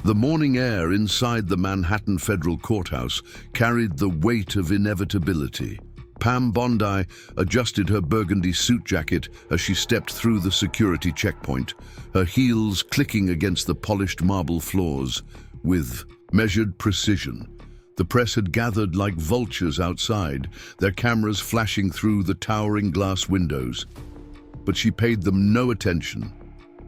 The morning air inside the Manhattan Federal Courthouse carried the weight of inevitability. Pam Bondi adjusted her burgundy suit jacket as she stepped through the security checkpoint, her heels clicking against the polished marble floors with measured precision. The press had gathered like vultures outside, their cameras flashing through the towering glass windows. But she paid them no attention.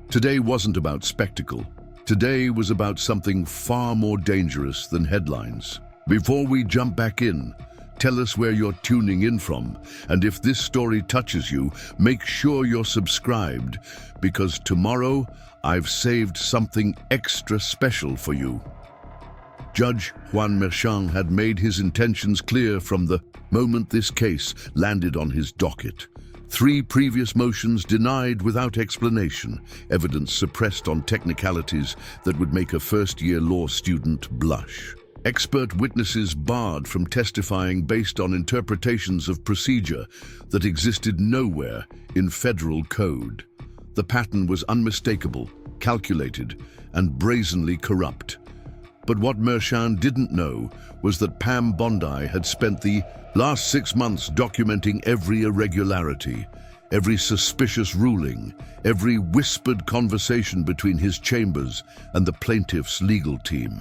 Today wasn't about spectacle. Today was about something far more dangerous than headlines. Before we jump back in, tell us where you're tuning in from, and if this story touches you, make sure you're subscribed, because tomorrow I've saved something extra special for you. Judge Juan had made his intentions clear from the moment this case landed on his docket. 3 previous motions denied without explanation, evidence suppressed on technicalities that would make a first-year law student blush. Expert witnesses barred from testifying based on interpretations of procedure that existed nowhere in federal code. The pattern was unmistakable, calculated, and brazenly corrupt. But what Merchant didn't know was that Pam Bondi had spent the last 6 months documenting every irregularity, every suspicious ruling, every whispered conversation between his chambers and the plaintiff's legal team.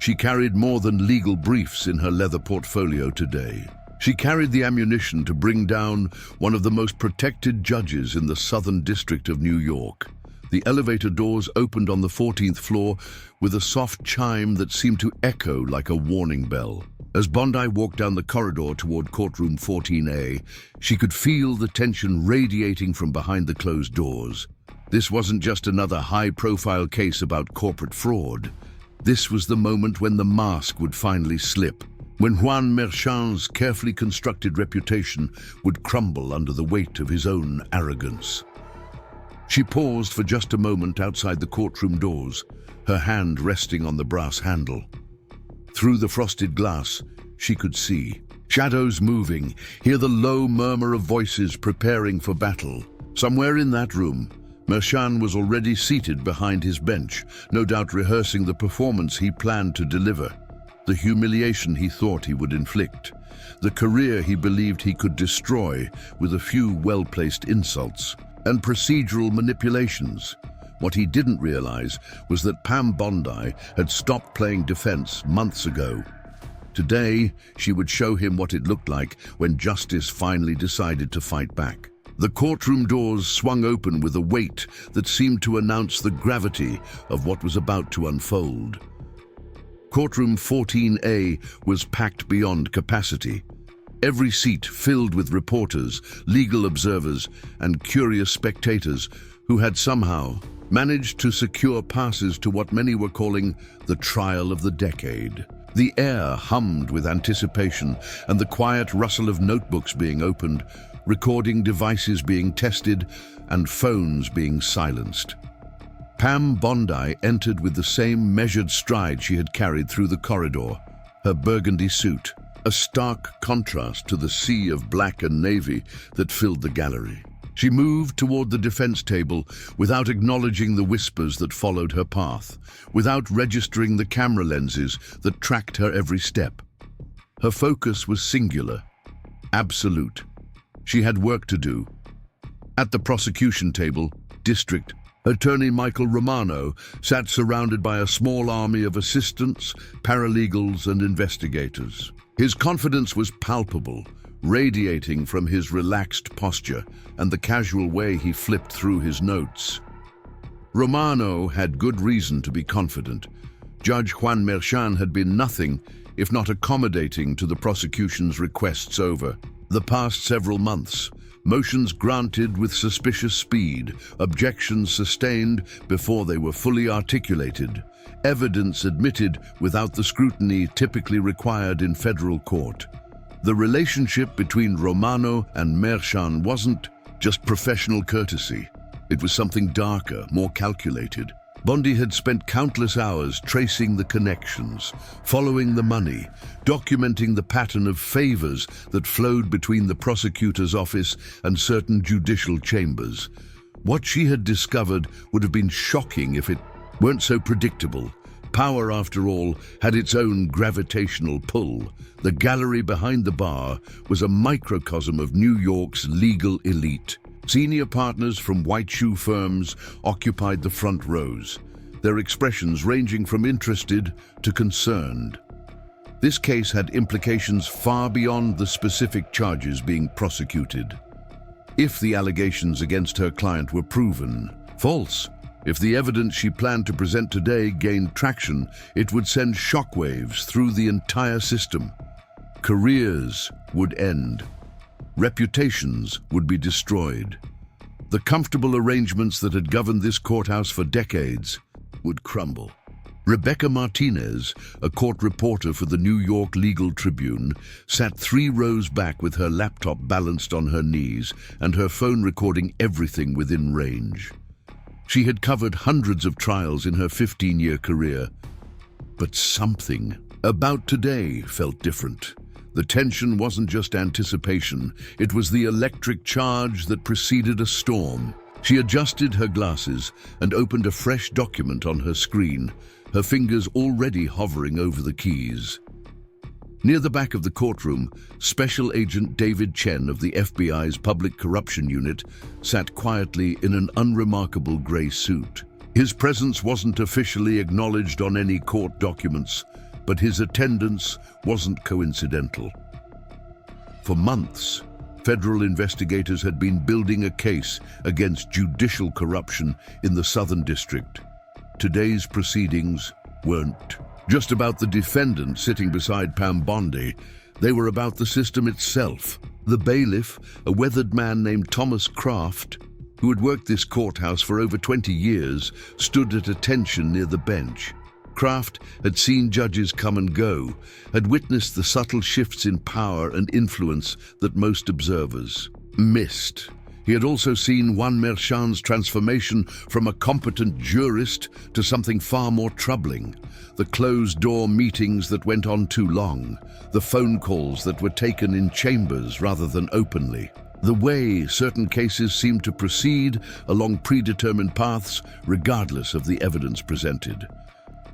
She carried more than legal briefs in her leather portfolio today. She carried the ammunition to bring down one of the most protected judges in the Southern District of New York. The elevator doors opened on the 14th floor with a soft chime that seemed to echo like a warning bell. As Bondi walked down the corridor toward Courtroom 14A, she could feel the tension radiating from behind the closed doors. This wasn't just another high-profile case about corporate fraud. This was the moment when the mask would finally slip, when Juan Merchant's carefully constructed reputation would crumble under the weight of his own arrogance. She paused for just a moment outside the courtroom doors, her hand resting on the brass handle. Through the frosted glass, she could see shadows moving, hear the low murmur of voices preparing for battle. Somewhere in that room, Merchant was already seated behind his bench, no doubt rehearsing the performance he planned to deliver, the humiliation he thought he would inflict, the career he believed he could destroy with a few well-placed insults and procedural manipulations. What he didn't realize was that Pam Bondi had stopped playing defense months ago. Today, she would show him what it looked like when justice finally decided to fight back. The courtroom doors swung open with a weight that seemed to announce the gravity of what was about to unfold. Courtroom 14A was packed beyond capacity. Every seat filled with reporters, legal observers, and curious spectators who had somehow managed to secure passes to what many were calling the trial of the decade. The air hummed with anticipation and the quiet rustle of notebooks being opened, recording devices being tested, and phones being silenced. Pam Bondi entered with the same measured stride she had carried through the corridor, her burgundy suit, a stark contrast to the sea of black and navy that filled the gallery. She moved toward the defense table without acknowledging the whispers that followed her path, without registering the camera lenses that tracked her every step. Her focus was singular, absolute. She had work to do. At the prosecution table, District Attorney Michael Romano sat surrounded by a small army of assistants, paralegals, and investigators. His confidence was palpable, radiating from his relaxed posture and the casual way he flipped through his notes. Romano had good reason to be confident. Judge Juan Merchant had been nothing if not accommodating to the prosecution's requests over the past several months. Motions granted with suspicious speed, objections sustained before they were fully articulated, evidence admitted without the scrutiny typically required in federal court. The relationship between Romano and Merchant wasn't just professional courtesy. It was something darker, more calculated. Bondi had spent countless hours tracing the connections, following the money, documenting the pattern of favors that flowed between the prosecutor's office and certain judicial chambers. What she had discovered would have been shocking if it weren't so predictable. Power, after all, had its own gravitational pull. The gallery behind the bar was a microcosm of New York's legal elite. Senior partners from white shoe firms occupied the front rows, their expressions ranging from interested to concerned. This case had implications far beyond the specific charges being prosecuted. If the allegations against her client were proven false, if the evidence she planned to present today gained traction, it would send shockwaves through the entire system. Careers would end. Reputations would be destroyed. The comfortable arrangements that had governed this courthouse for decades would crumble. Rebecca Martinez, a court reporter for the New York Legal Tribune, sat 3 rows back with her laptop balanced on her knees and her phone recording everything within range. She had covered hundreds of trials in her 15-year career, but something about today felt different. The tension wasn't just anticipation, it was the electric charge that preceded a storm. She adjusted her glasses and opened a fresh document on her screen, her fingers already hovering over the keys. Near the back of the courtroom, Special Agent David Chen of the FBI's Public Corruption Unit sat quietly in an unremarkable gray suit. His presence wasn't officially acknowledged on any court documents, but his attendance wasn't coincidental. For months, federal investigators had been building a case against judicial corruption in the Southern District. Today's proceedings weren't just about the defendant sitting beside Pam Bondi. They were about the system itself. The bailiff, a weathered man named Thomas Kraft, who had worked this courthouse for over 20 years, stood at attention near the bench. Kraft had seen judges come and go, had witnessed the subtle shifts in power and influence that most observers missed. He had also seen Juan Merchan's transformation from a competent jurist to something far more troubling. The closed-door meetings that went on too long, the phone calls that were taken in chambers rather than openly, the way certain cases seemed to proceed along predetermined paths regardless of the evidence presented.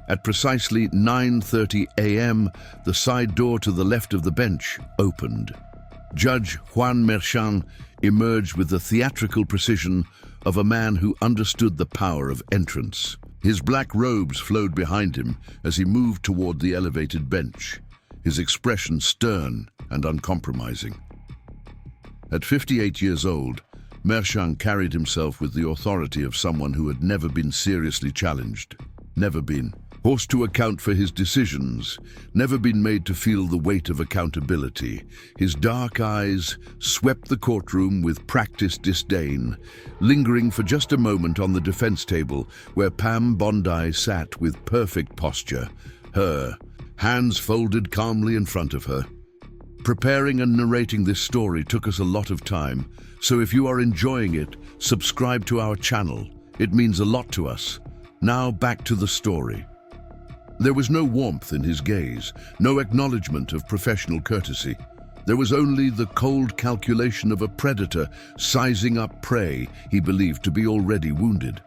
At precisely 9:30 a.m., the side door to the left of the bench opened. Judge Juan Merchan emerged with the theatrical precision of a man who understood the power of entrance. His black robes flowed behind him as he moved toward the elevated bench, his expression stern and uncompromising. At 58 years old, Merchan carried himself with the authority of someone who had never been seriously challenged, never been forced to account for his decisions, never been made to feel the weight of accountability. His dark eyes swept the courtroom with practiced disdain, lingering for just a moment on the defense table where Pam Bondi sat with perfect posture, her hands folded calmly in front of her. Preparing and narrating this story took us a lot of time, so if you are enjoying it, subscribe to our channel. It means a lot to us. Now back to the story. There was no warmth in his gaze, no acknowledgement of professional courtesy. There was only the cold calculation of a predator sizing up prey he believed to be already wounded.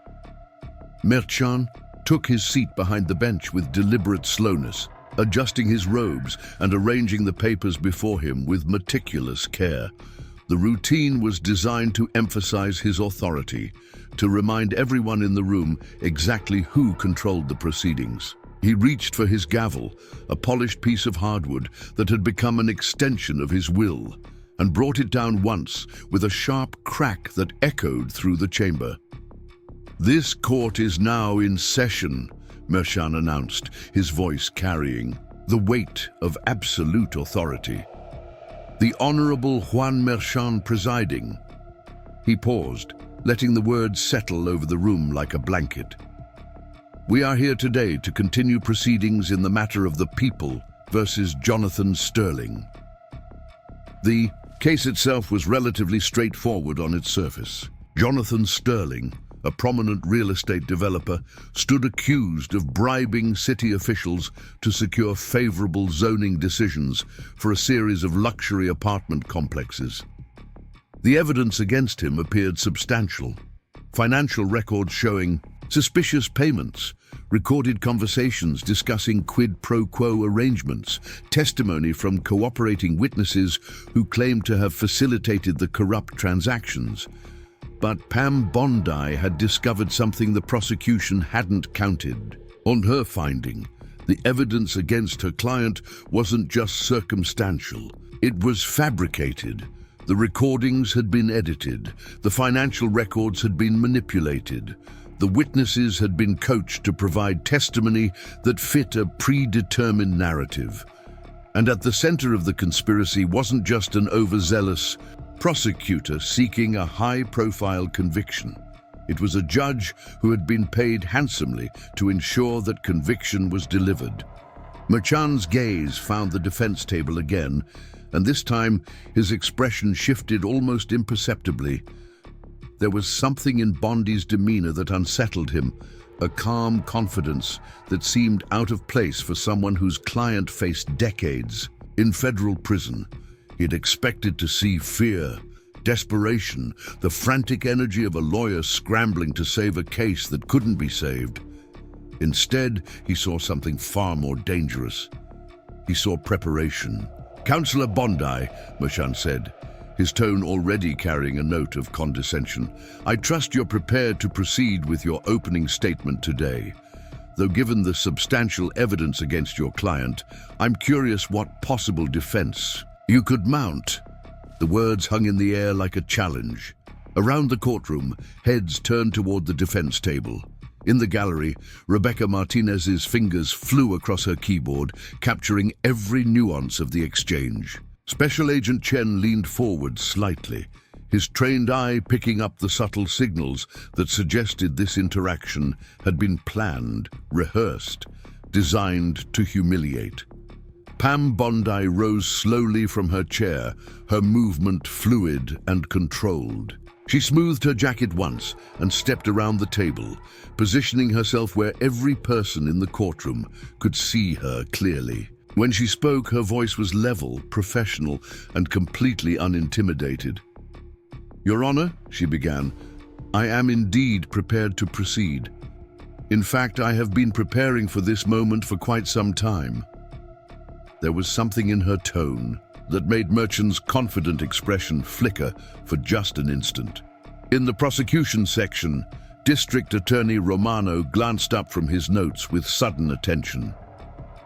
Merchan took his seat behind the bench with deliberate slowness, adjusting his robes and arranging the papers before him with meticulous care. The routine was designed to emphasize his authority, to remind everyone in the room exactly who controlled the proceedings. He reached for his gavel, a polished piece of hardwood that had become an extension of his will, and brought it down once with a sharp crack that echoed through the chamber. "This court is now in session," Merchan announced, his voice carrying the weight of absolute authority. "The Honorable Juan Merchan presiding." He paused, letting the words settle over the room like a blanket. "We are here today to continue proceedings in the matter of the People versus Jonathan Sterling." The case itself was relatively straightforward on its surface. Jonathan Sterling, a prominent real estate developer, stood accused of bribing city officials to secure favorable zoning decisions for a series of luxury apartment complexes. The evidence against him appeared substantial. Financial records showing Suspicious payments, recorded conversations discussing quid pro quo arrangements, testimony from cooperating witnesses who claimed to have facilitated the corrupt transactions. But Pam Bondi had discovered something the prosecution hadn't counted. On her finding, the evidence against her client wasn't just circumstantial, it was fabricated. The recordings had been edited, the financial records had been manipulated, the witnesses had been coached to provide testimony that fit a predetermined narrative. And at the center of the conspiracy wasn't just an overzealous prosecutor seeking a high-profile conviction. It was a judge who had been paid handsomely to ensure that conviction was delivered. Merchan's gaze found the defense table again, and this time his expression shifted almost imperceptibly. There was something in Bondi's demeanor that unsettled him, a calm confidence that seemed out of place for someone whose client faced decades in federal prison. He'd expected to see fear, desperation, the frantic energy of a lawyer scrambling to save a case that couldn't be saved. Instead, he saw something far more dangerous. He saw preparation. "Counselor Bondi," Merchan said, his tone already carrying a note of condescension, "I trust you're prepared to proceed with your opening statement today. Though given the substantial evidence against your client, I'm curious what possible defense you could mount." The words hung in the air like a challenge. Around the courtroom, heads turned toward the defense table. In the gallery, Rebecca Martinez's fingers flew across her keyboard, capturing every nuance of the exchange. Special Agent Chen leaned forward slightly, his trained eye picking up the subtle signals that suggested this interaction had been planned, rehearsed, designed to humiliate. Pam Bondi rose slowly from her chair, her movement fluid and controlled. She smoothed her jacket once and stepped around the table, positioning herself where every person in the courtroom could see her clearly. When she spoke, her voice was level, professional, and completely unintimidated. "Your Honor," she began, "I am indeed prepared to proceed. In fact, I have been preparing for this moment for quite some time." There was something in her tone that made Merchan's confident expression flicker for just an instant. In the prosecution section, District Attorney Romano glanced up from his notes with sudden attention.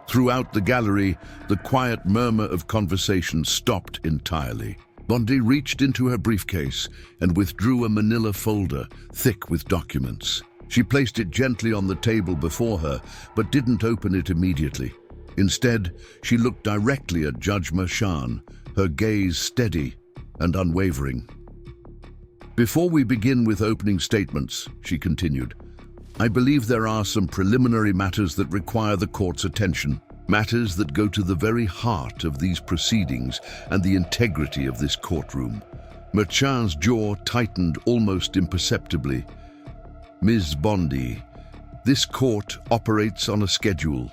Throughout the gallery, the quiet murmur of conversation stopped entirely. Bondi reached into her briefcase and withdrew a manila folder, thick with documents. She placed it gently on the table before her, but didn't open it immediately. Instead, she looked directly at Judge Merchan, her gaze steady and unwavering. "Before we begin with opening statements," she continued, "I believe there are some preliminary matters that require the court's attention, matters that go to the very heart of these proceedings and the integrity of this courtroom." Merchan's jaw tightened almost imperceptibly. "Ms. Bondi, this court operates on a schedule.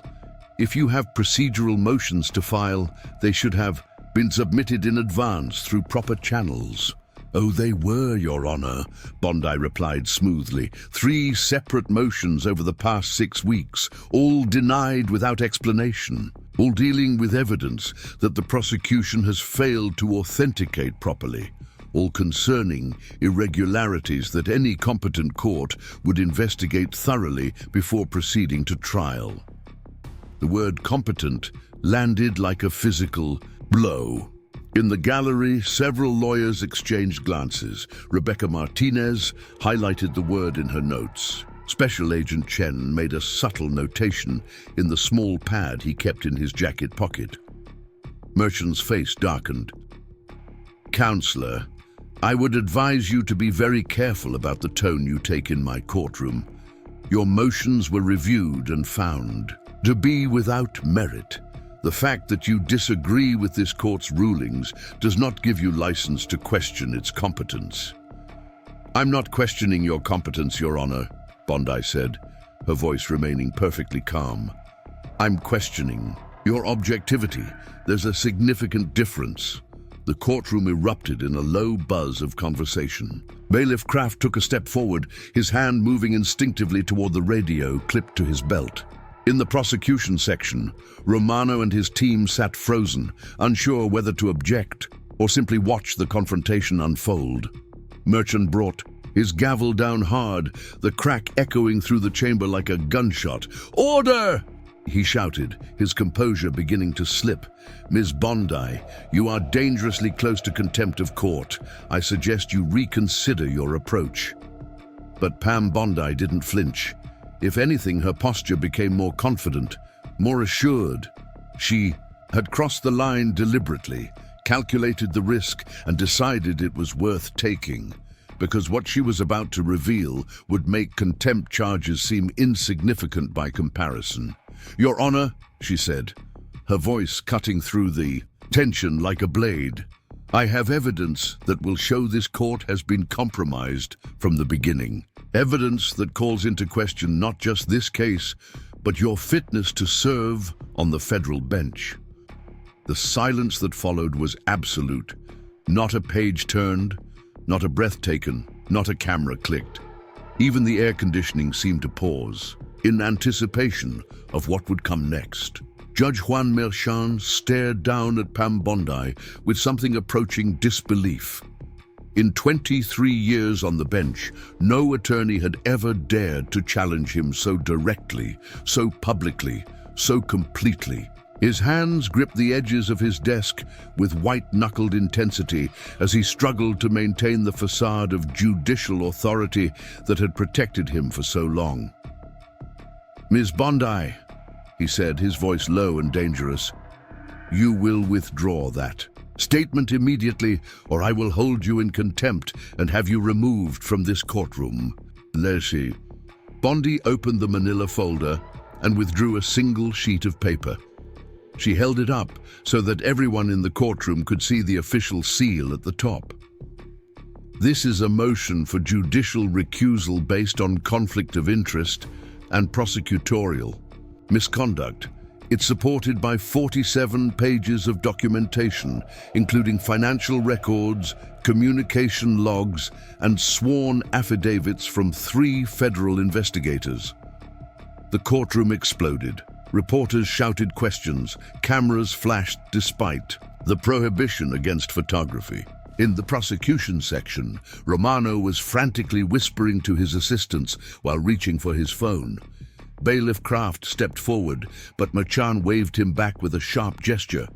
If you have procedural motions to file, they should have been submitted in advance through proper channels." "Oh, they were, Your Honor," Bondi replied smoothly. "3 separate motions over the past 6 weeks, all denied without explanation, all dealing with evidence that the prosecution has failed to authenticate properly, all concerning irregularities that any competent court would investigate thoroughly before proceeding to trial." The word competent landed like a physical blow. In the gallery, several lawyers exchanged glances. Rebecca Martinez highlighted the word in her notes. Special Agent Chen made a subtle notation in the small pad he kept in his jacket pocket. Merchan's face darkened. "Counselor, I would advise you to be very careful about the tone you take in my courtroom. Your motions were reviewed and found to be without merit. The fact that you disagree with this court's rulings does not give you license to question its competence." "I'm not questioning your competence, Your Honor," Bondi said, her voice remaining perfectly calm. "I'm questioning your objectivity. There's a significant difference. The courtroom erupted in a low buzz of conversation. Bailiff Kraft took a step forward, his hand moving instinctively toward the radio clipped to his belt. In the prosecution section, Romano and his team sat frozen, unsure whether to object or simply watch the confrontation unfold. Merchant brought his gavel down hard, the crack echoing through the chamber like a gunshot. "Order!" he shouted, his composure beginning to slip. "Ms. Bondi, you are dangerously close to contempt of court. I suggest you reconsider your approach." But Pam Bondi didn't flinch. If anything, her posture became more confident, more assured. She had crossed the line deliberately, calculated the risk, and decided it was worth taking, because what she was about to reveal would make contempt charges seem insignificant by comparison. "Your Honor," she said, her voice cutting through the tension like a blade, "I have evidence that will show this court has been compromised from the beginning. Evidence that calls into question not just this case, but your fitness to serve on the federal bench." The silence that followed was absolute. Not a page turned, not a breath taken, not a camera clicked. Even the air conditioning seemed to pause, in anticipation of what would come next. Judge Juan stared down at Pam Bondi with something approaching disbelief. In 23 years on the bench, no attorney had ever dared to challenge him so directly, so publicly, so completely. His hands gripped the edges of his desk with white-knuckled intensity as he struggled to maintain the facade of judicial authority that had protected him for so long. "Ms. Bondi," he said, his voice low and dangerous, "you will withdraw that statement immediately, or I will hold you in contempt and have you removed from this courtroom." Laissez. Bondi opened the manila folder and withdrew a single sheet of paper. She held it up so that everyone in the courtroom could see the official seal at the top. "This is a motion for judicial recusal based on conflict of interest and prosecutorial misconduct. It's supported by 47 pages of documentation, including financial records, communication logs, and sworn affidavits from 3 federal investigators." The courtroom exploded. Reporters shouted questions. Cameras flashed despite the prohibition against photography. In the prosecution section, Romano was frantically whispering to his assistants while reaching for his phone. Bailiff Kraft stepped forward, but Merchant waved him back with a sharp gesture.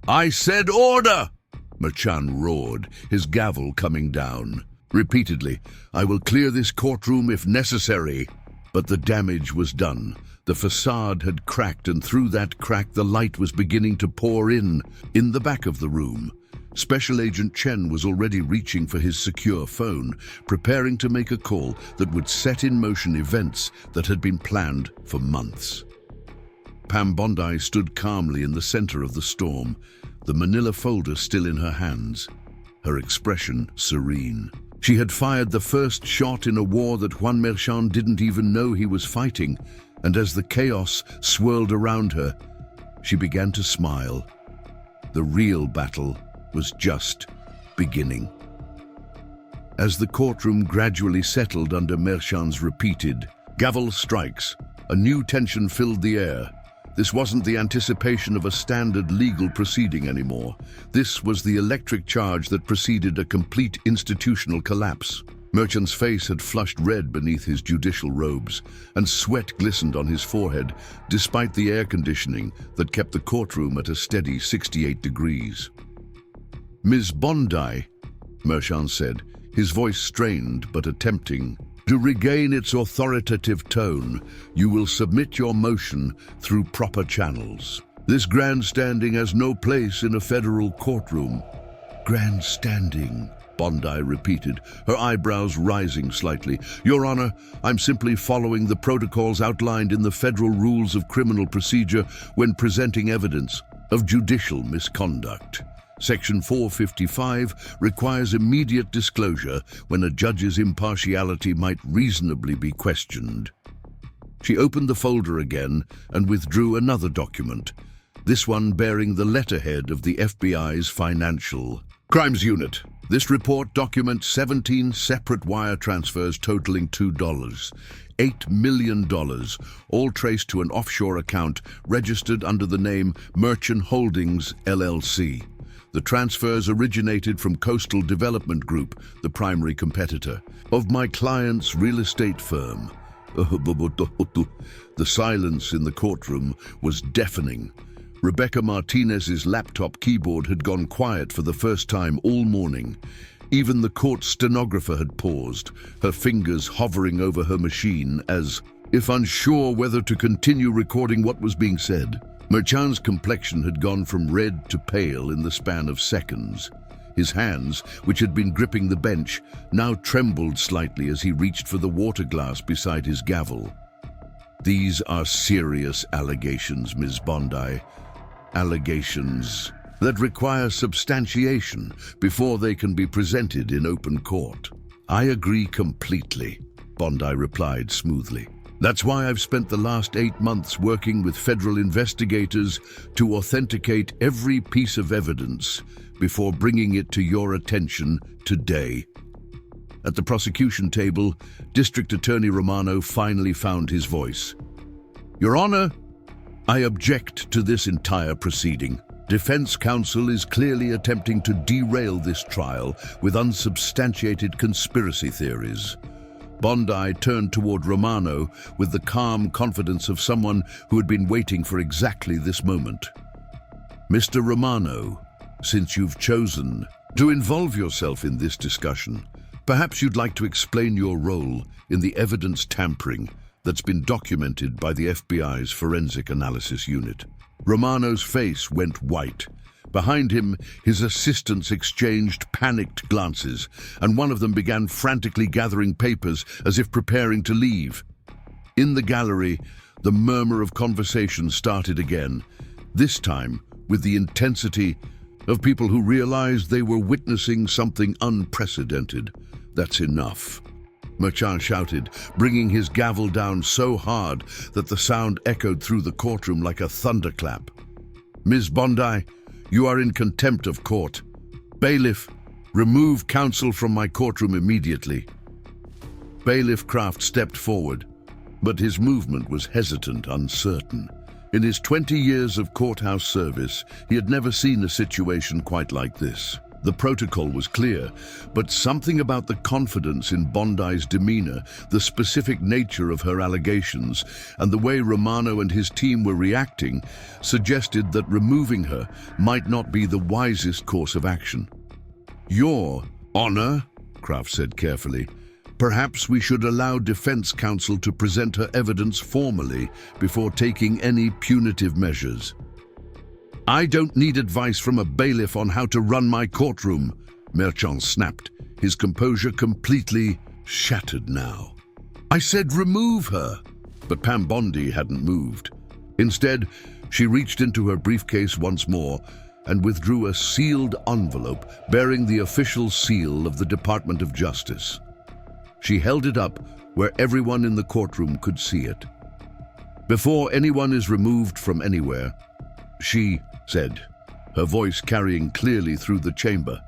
"I said order!" Merchant roared, his gavel coming down. Repeatedly, "I will clear this courtroom if necessary." But the damage was done. The facade had cracked, and through that crack the light was beginning to pour in. In the back of the room, Special Agent Chen was already reaching for his secure phone, preparing to make a call that would set in motion events that had been planned for months. Pam Bondi stood calmly in the center of the storm, the manila folder still in her hands, her expression serene. She had fired the first shot in a war that Juan Merchant didn't even know he was fighting, and as the chaos swirled around her, she began to smile. The real battle was just beginning. As the courtroom gradually settled under Merchant's repeated gavel strikes, a new tension filled the air. This wasn't the anticipation of a standard legal proceeding anymore. This was the electric charge that preceded a complete institutional collapse. Merchant's face had flushed red beneath his judicial robes, and sweat glistened on his forehead, despite the air conditioning that kept the courtroom at a steady 68 degrees. "Ms. Bondi," Merchant said, his voice strained but attempting to regain its authoritative tone, "you will submit your motion through proper channels. This grandstanding has no place in a federal courtroom." "Grandstanding," Bondi repeated, her eyebrows rising slightly. "Your Honor, I'm simply following the protocols outlined in the Federal Rules of Criminal Procedure when presenting evidence of judicial misconduct. Section 455 requires immediate disclosure when a judge's impartiality might reasonably be questioned." She opened the folder again and withdrew another document, this one bearing the letterhead of the FBI's financial Crimes Unit. This report documents 17 separate wire transfers totaling $8 million, all traced to an offshore account registered under the name Merchant Holdings, LLC. The transfers originated from Coastal Development Group, the primary competitor of my client's real estate firm. The silence in the courtroom was deafening. Rebecca Martinez's laptop keyboard had gone quiet for the first time all morning. Even the court stenographer had paused, her fingers hovering over her machine as if unsure whether to continue recording what was being said. Merchant's complexion had gone from red to pale in the span of seconds. His hands, which had been gripping the bench, now trembled slightly as he reached for the water glass beside his gavel. These are serious allegations, Ms. Bondi. Allegations that require substantiation before they can be presented in open court. I agree completely, Bondi replied smoothly. That's why I've spent the last 8 months working with federal investigators to authenticate every piece of evidence before bringing it to your attention today. At the prosecution table, District Attorney Romano finally found his voice. Your Honor, I object to this entire proceeding. Defense counsel is clearly attempting to derail this trial with unsubstantiated conspiracy theories. Bondi turned toward Romano with the calm confidence of someone who had been waiting for exactly this moment. Mr. Romano, since you've chosen to involve yourself in this discussion, perhaps you'd like to explain your role in the evidence tampering that's been documented by the FBI's Forensic Analysis Unit. Romano's face went white. Behind him, his assistants exchanged panicked glances, and one of them began frantically gathering papers as if preparing to leave. In the gallery, the murmur of conversation started again, this time with the intensity of people who realized they were witnessing something unprecedented. That's enough, Merchant shouted, bringing his gavel down so hard that the sound echoed through the courtroom like a thunderclap. Ms. Bondi, you are in contempt of court. Bailiff, remove counsel from my courtroom immediately. Bailiff Kraft stepped forward, but his movement was hesitant, uncertain. In his 20 years of courthouse service, he had never seen a situation quite like this. The protocol was clear, but something about the confidence in Bondi's demeanor, the specific nature of her allegations, and the way Romano and his team were reacting suggested that removing her might not be the wisest course of action. Your Honor, Kraft said carefully, perhaps we should allow defense counsel to present her evidence formally before taking any punitive measures. I don't need advice from a bailiff on how to run my courtroom, Merchant snapped, his composure completely shattered now. I said remove her, but Pam Bondi hadn't moved. Instead, she reached into her briefcase once more and withdrew a sealed envelope bearing the official seal of the Department of Justice. She held it up where everyone in the courtroom could see it. Before anyone is removed from anywhere, she said, her voice carrying clearly through the chamber,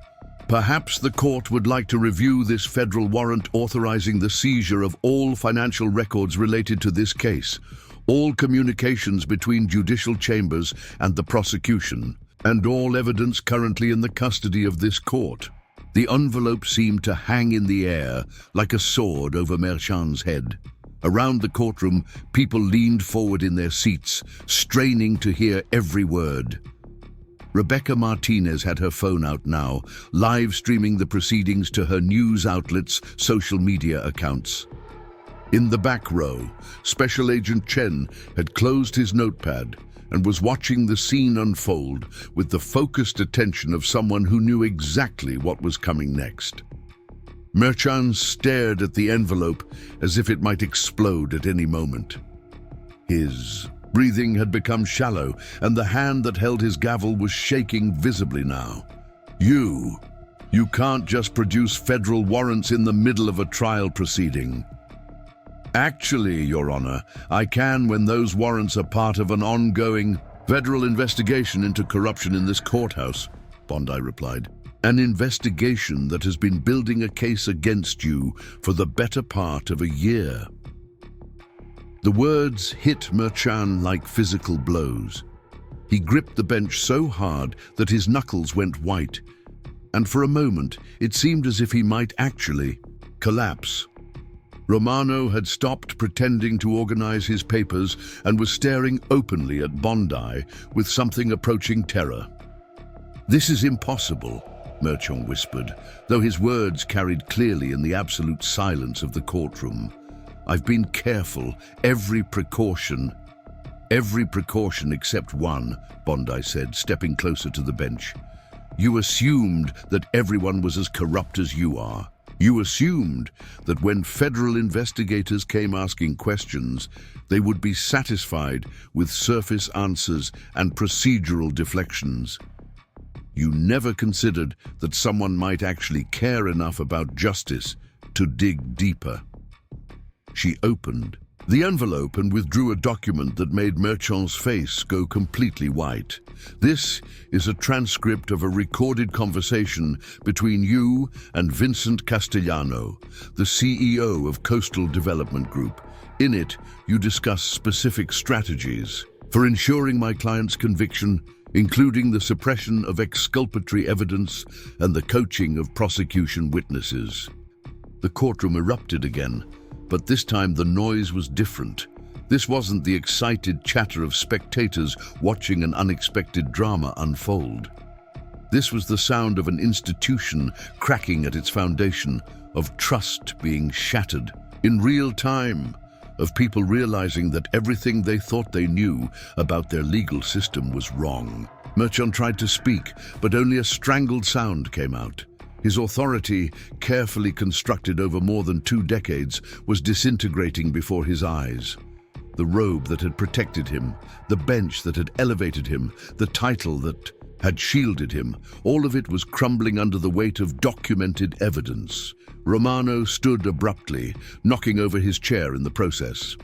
perhaps the court would like to review this federal warrant authorizing the seizure of all financial records related to this case, all communications between judicial chambers and the prosecution, and all evidence currently in the custody of this court. The envelope seemed to hang in the air like a sword over Merchant's head. Around the courtroom, people leaned forward in their seats, straining to hear every word. Rebecca Martinez had her phone out now, live streaming the proceedings to her news outlets' social media accounts. In the back row, Special Agent Chen had closed his notepad and was watching the scene unfold with the focused attention of someone who knew exactly what was coming next. Merchant stared at the envelope as if it might explode at any moment. His breathing had become shallow, and the hand that held his gavel was shaking visibly now. You can't just produce federal warrants in the middle of a trial proceeding. Actually, Your Honor, I can when those warrants are part of an ongoing federal investigation into corruption in this courthouse, Bondi replied. An investigation that has been building a case against you for the better part of a year." The words hit Merchan like physical blows. He gripped the bench so hard that his knuckles went white, and for a moment it seemed as if he might actually collapse. Romano had stopped pretending to organize his papers and was staring openly at Bondi with something approaching terror. "This is impossible," Merchan whispered, though his words carried clearly in the absolute silence of the courtroom. "I've been careful, every precaution except one," Bondi said, stepping closer to the bench. "You assumed that everyone was as corrupt as you are. You assumed that when federal investigators came asking questions, they would be satisfied with surface answers and procedural deflections. You never considered that someone might actually care enough about justice to dig deeper." She opened the envelope and withdrew a document that made Merchan's face go completely white. "This is a transcript of a recorded conversation between you and Vincent Castellano, the CEO of Coastal Development Group. In it, you discuss specific strategies for ensuring my client's conviction, including the suppression of exculpatory evidence and the coaching of prosecution witnesses." The courtroom erupted again, but this time the noise was different. This wasn't the excited chatter of spectators watching an unexpected drama unfold. This was the sound of an institution cracking at its foundation, of trust being shattered in real time, of people realizing that everything they thought they knew about their legal system was wrong. Merchan tried to speak, but only a strangled sound came out. His authority, carefully constructed over more than 2 decades, was disintegrating before his eyes. The robe that had protected him, the bench that had elevated him, the title that had shielded him, all of it was crumbling under the weight of documented evidence. Romano stood abruptly, knocking over his chair in the process.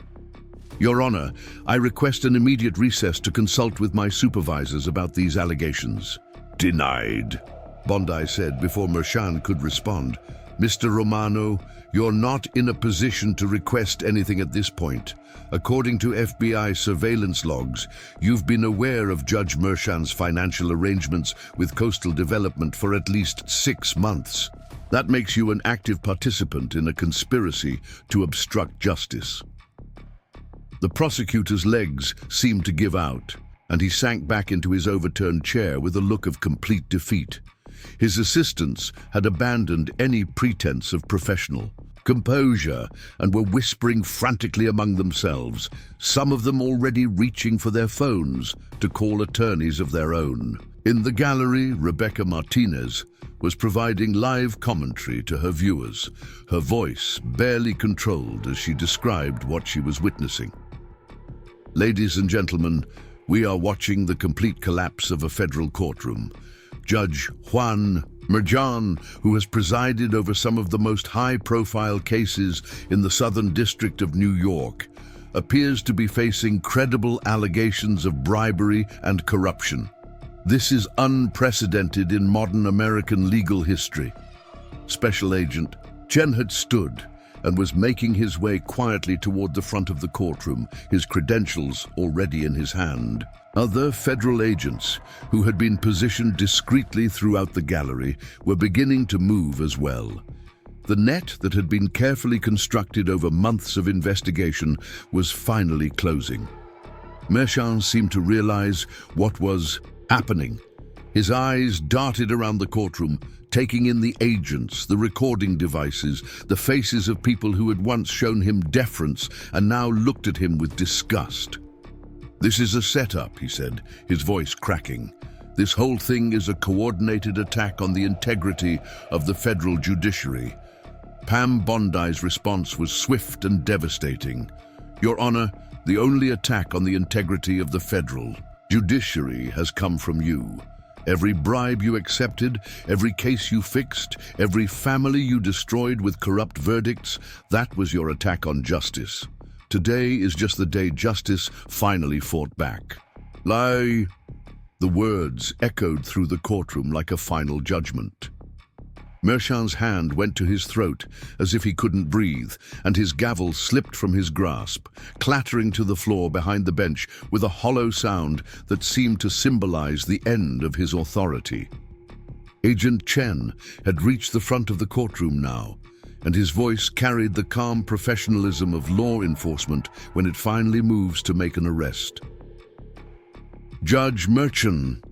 "Your Honor, I request an immediate recess to consult with my supervisors about these allegations." "Denied," Bondi said before Merchan could respond. "Mr. Romano, you're not in a position to request anything at this point. According to FBI surveillance logs, you've been aware of Judge Merchan's financial arrangements with Coastal Development for at least 6 months. That makes you an active participant in a conspiracy to obstruct justice." The prosecutor's legs seemed to give out, and he sank back into his overturned chair with a look of complete defeat. His assistants had abandoned any pretense of professional composure and were whispering frantically among themselves, some of them already reaching for their phones to call attorneys of their own. In the gallery, Rebecca Martinez was providing live commentary to her viewers, her voice barely controlled as she described what she was witnessing. "Ladies and gentlemen, we are watching the complete collapse of a federal courtroom. Judge Juan, who has presided over some of the most high-profile cases in the Southern District of New York, appears to be facing credible allegations of bribery and corruption. This is unprecedented in modern American legal history." Special Agent Chen had stood and was making his way quietly toward the front of the courtroom, his credentials already in his hand. Other federal agents, who had been positioned discreetly throughout the gallery, were beginning to move as well. The net that had been carefully constructed over months of investigation was finally closing. Merchan seemed to realize what was happening. His eyes darted around the courtroom, taking in the agents, the recording devices, the faces of people who had once shown him deference and now looked at him with disgust. "This is a setup," he said, his voice cracking. "This whole thing is a coordinated attack on the integrity of the federal judiciary." Pam Bondi's response was swift and devastating. "Your Honor, the only attack on the integrity of the federal judiciary has come from you. Every bribe you accepted, every case you fixed, every family you destroyed with corrupt verdicts, that was your attack on justice. Today is just the day justice finally fought back." "Lie." The words echoed through the courtroom like a final judgment. Merchant's hand went to his throat as if he couldn't breathe, and his gavel slipped from his grasp, clattering to the floor behind the bench with a hollow sound that seemed to symbolize the end of his authority. Agent Chen had reached the front of the courtroom now, and his voice carried the calm professionalism of law enforcement when it finally moves to make an arrest. "Judge Merchant,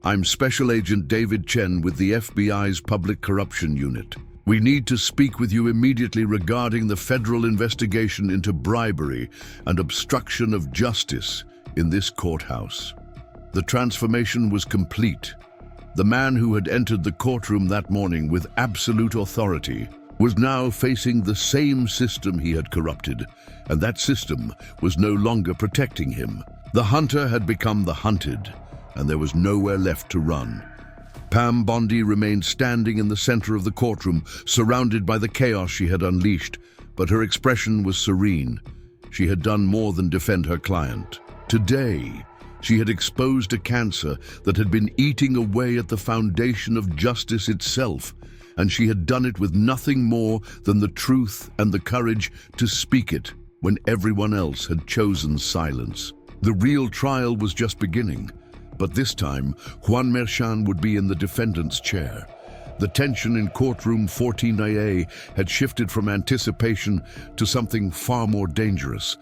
I'm Special Agent David Chen with the FBI's Public Corruption Unit. We need to speak with you immediately regarding the federal investigation into bribery and obstruction of justice in this courthouse." The transformation was complete. The man who had entered the courtroom that morning with absolute authority was now facing the same system he had corrupted, and that system was no longer protecting him. The hunter had become the hunted, and there was nowhere left to run. Pam Bondi remained standing in the center of the courtroom, surrounded by the chaos she had unleashed, but her expression was serene. She had done more than defend her client. Today, she had exposed a cancer that had been eating away at the foundation of justice itself, and she had done it with nothing more than the truth and the courage to speak it when everyone else had chosen silence. The real trial was just beginning. But this time, Juan Merchant would be in the defendant's chair. The tension in courtroom 14A had shifted from anticipation to something far more dangerous.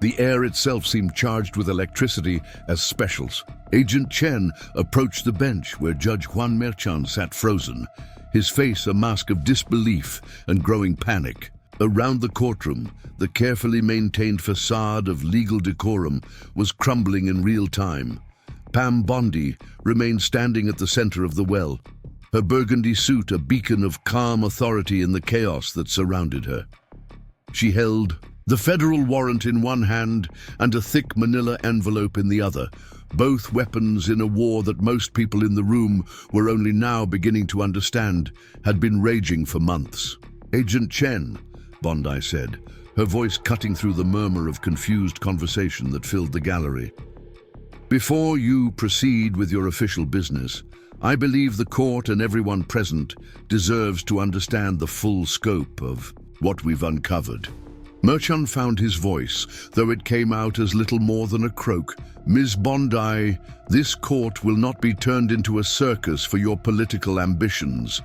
The air itself seemed charged with electricity as specials. Agent Chen approached the bench where Judge Juan Merchant sat frozen, his face a mask of disbelief and growing panic. Around the courtroom, the carefully maintained facade of legal decorum was crumbling in real time. Pam Bondi remained standing at the center of the well, her burgundy suit a beacon of calm authority in the chaos that surrounded her. She held the federal warrant in one hand and a thick manila envelope in the other, both weapons in a war that most people in the room were only now beginning to understand had been raging for months. "Agent Chen," Bondi said, her voice cutting through the murmur of confused conversation that filled the gallery. "Before you proceed with your official business, I believe the court and everyone present deserves to understand the full scope of what we've uncovered." Merchant found his voice, though it came out as little more than a croak. "Ms. Bondi, this court will not be turned into a circus for your political ambitions.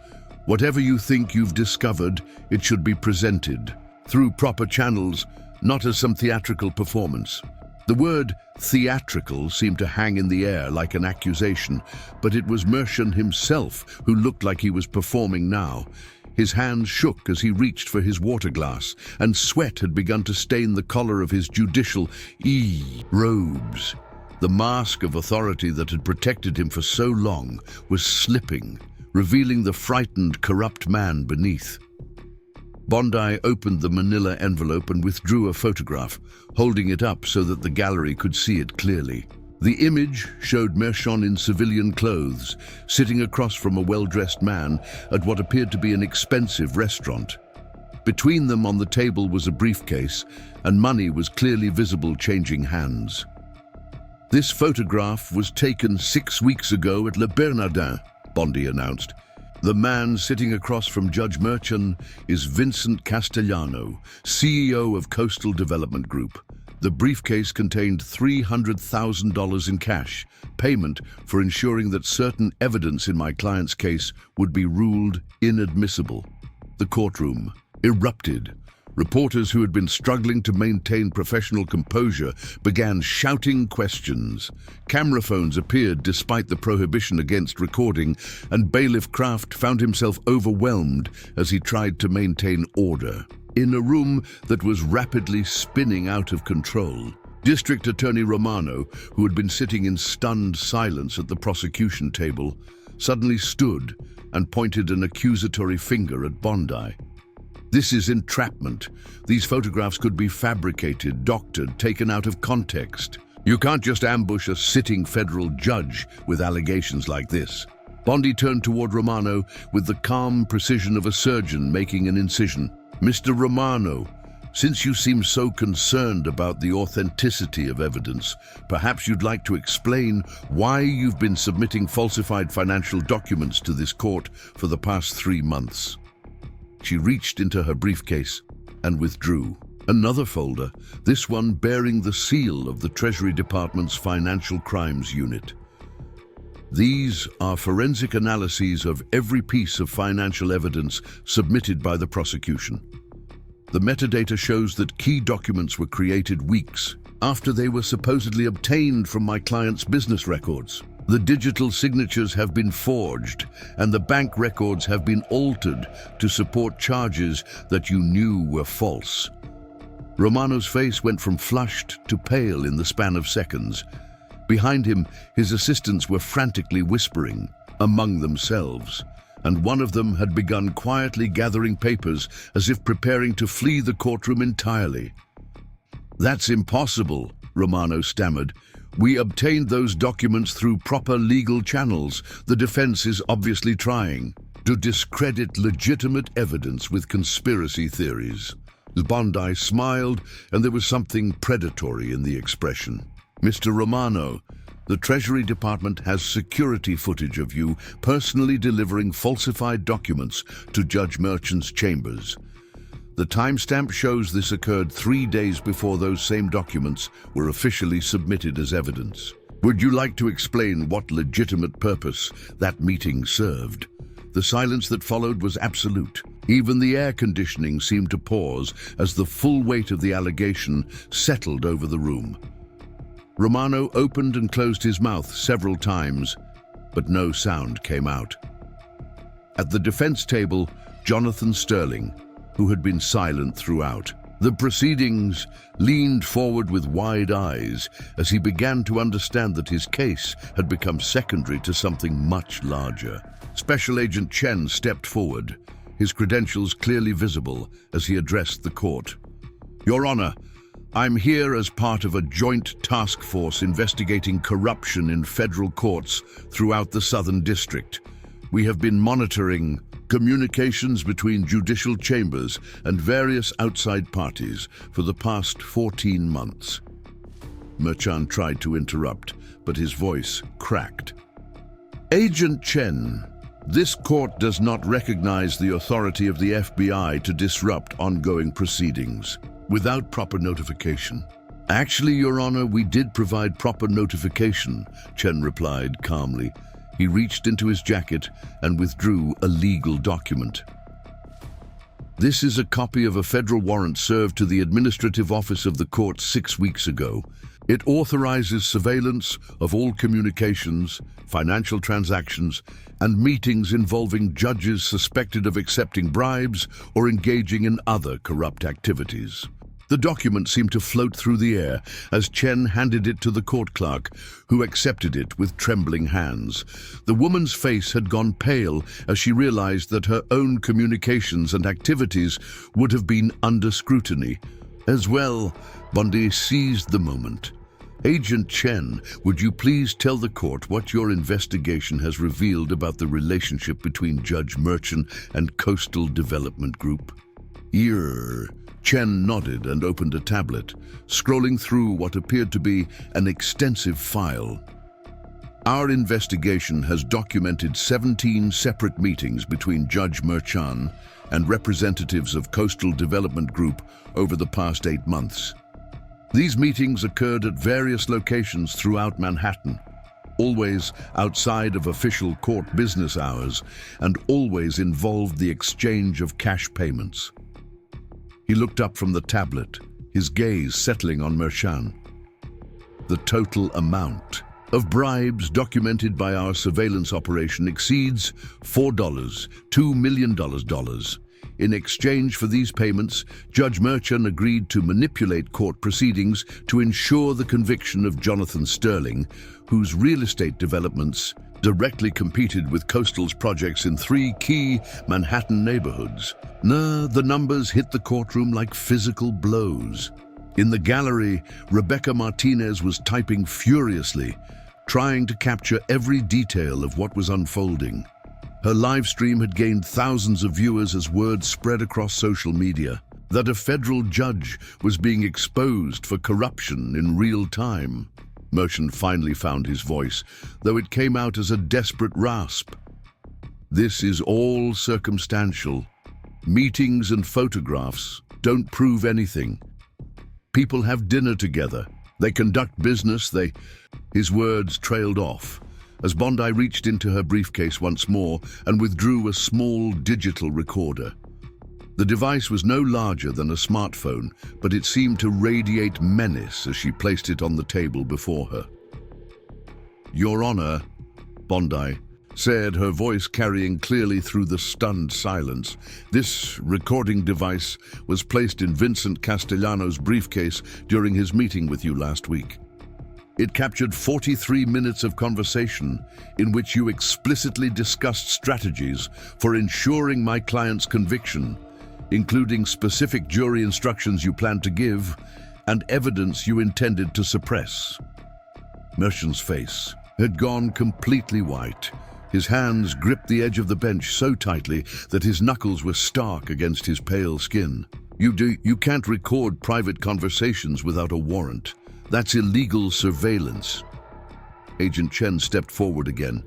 Whatever you think you've discovered, it should be presented through proper channels, not as some theatrical performance." The word theatrical seemed to hang in the air like an accusation, but it was Merchant himself who looked like he was performing now. His hands shook as he reached for his water glass, and sweat had begun to stain the collar of his judicial robes. The mask of authority that had protected him for so long was slipping, revealing the frightened, corrupt man beneath. Bondi opened the manila envelope and withdrew a photograph, holding it up so that the gallery could see it clearly. The image showed Merchant in civilian clothes, sitting across from a well-dressed man at what appeared to be an expensive restaurant. Between them on the table was a briefcase, and money was clearly visible changing hands. "This photograph was taken 6 weeks ago at Le Bernardin," Bondi announced. "The man sitting across from Judge Merchant is Vincent Castellano, CEO of Coastal Development Group. The briefcase contained $300,000 in cash, payment for ensuring that certain evidence in my client's case would be ruled inadmissible." The courtroom erupted. Reporters who had been struggling to maintain professional composure began shouting questions. Camera phones appeared despite the prohibition against recording, and Bailiff Kraft found himself overwhelmed as he tried to maintain order. In a room that was rapidly spinning out of control, District Attorney Romano, who had been sitting in stunned silence at the prosecution table, suddenly stood and pointed an accusatory finger at Bondi. "This is entrapment. These photographs could be fabricated, doctored, taken out of context. You can't just ambush a sitting federal judge with allegations like this." Bondi turned toward Romano with the calm precision of a surgeon making an incision. "Mr. Romano, Since you seem so concerned about the authenticity of evidence, perhaps you'd like to explain why you've been submitting falsified financial documents to this court for the past 3 months. She reached into her briefcase and withdrew another folder, this one bearing the seal of the Treasury Department's Financial Crimes Unit. These are forensic analyses of every piece of financial evidence submitted by the prosecution. The metadata shows that key documents were created weeks after they were supposedly obtained from my client's business records. The digital signatures have been forged, and the bank records have been altered to support charges that you knew were false. Romano's face went from flushed to pale in the span of seconds. Behind him, his assistants were frantically whispering among themselves, and one of them had begun quietly gathering papers as if preparing to flee the courtroom entirely. "That's impossible," Romano stammered. "We obtained those documents through proper legal channels. The defense is obviously trying to discredit legitimate evidence with conspiracy theories." Bondi smiled, and there was something predatory in the expression. "Mr. Romano, the Treasury Department has security footage of you personally delivering falsified documents to Judge Merchant's chambers. The timestamp shows this occurred 3 days before those same documents were officially submitted as evidence. Would you like to explain what legitimate purpose that meeting served?" The silence that followed was absolute. Even the air conditioning seemed to pause as the full weight of the allegation settled over the room. Romano opened and closed his mouth several times, but no sound came out. At the defense table, Jonathan Sterling, who had been silent throughout the proceedings, leaned forward with wide eyes as he began to understand that his case had become secondary to something much larger. Special Agent Chen stepped forward, his credentials clearly visible as he addressed the court. "Your Honor, I'm here as part of a joint task force investigating corruption in federal courts throughout the Southern District. We have been monitoring communications between judicial chambers and various outside parties for the past 14 months. Merchant tried to interrupt, but his voice cracked. "Agent Chen, this court does not recognize the authority of the FBI to disrupt ongoing proceedings without proper notification." "Actually, Your Honor, we did provide proper notification," Chen replied calmly. He reached into his jacket and withdrew a legal document. "This is a copy of a federal warrant served to the administrative office of the court 6 weeks ago. It authorizes surveillance of all communications, financial transactions, and meetings involving judges suspected of accepting bribes or engaging in other corrupt activities." The document seemed to float through the air as Chen handed it to the court clerk, who accepted it with trembling hands. The woman's face had gone pale as she realized that her own communications and activities would have been under scrutiny. As well, Bondi seized the moment. "Agent Chen, would you please tell the court what your investigation has revealed about the relationship between Judge Merchant and Coastal Development Group?" Chen nodded and opened a tablet, scrolling through what appeared to be an extensive file. "Our investigation has documented 17 separate meetings between Judge Merchant and representatives of Coastal Development Group over the past 8 months. These meetings occurred at various locations throughout Manhattan, always outside of official court business hours, and always involved the exchange of cash payments." He looked up from the tablet, his gaze settling on Merchant. "The total amount of bribes documented by our surveillance operation exceeds $2 million. In exchange for these payments, Judge Merchant agreed to manipulate court proceedings to ensure the conviction of Jonathan Sterling, whose real estate developments directly competed with Coastal's projects in 3 key Manhattan neighborhoods. The numbers hit the courtroom like physical blows. In the gallery, Rebecca Martinez was typing furiously, trying to capture every detail of what was unfolding. Her live stream had gained thousands of viewers as word spread across social media. that a federal judge was being exposed for corruption in real time. Merchant finally found his voice, though it came out as a desperate rasp. This is all circumstantial. Meetings and photographs don't prove anything. People have dinner together. They conduct business. His words trailed off as Bondi reached into her briefcase once more and withdrew a small digital recorder. The device was no larger than a smartphone, but it seemed to radiate menace as she placed it on the table before her. "Your Honor," Bondi said, her voice carrying clearly through the stunned silence, "this recording device was placed in Vincent Castellano's briefcase during his meeting with you last week. It captured 43 minutes of conversation in which you explicitly discussed strategies for ensuring my client's conviction, including specific jury instructions you planned to give and evidence you intended to suppress." Merchant's face had gone completely white. His hands gripped the edge of the bench so tightly that his knuckles were stark against his pale skin. You can't record private conversations without a warrant. That's illegal surveillance." Agent Chen stepped forward again.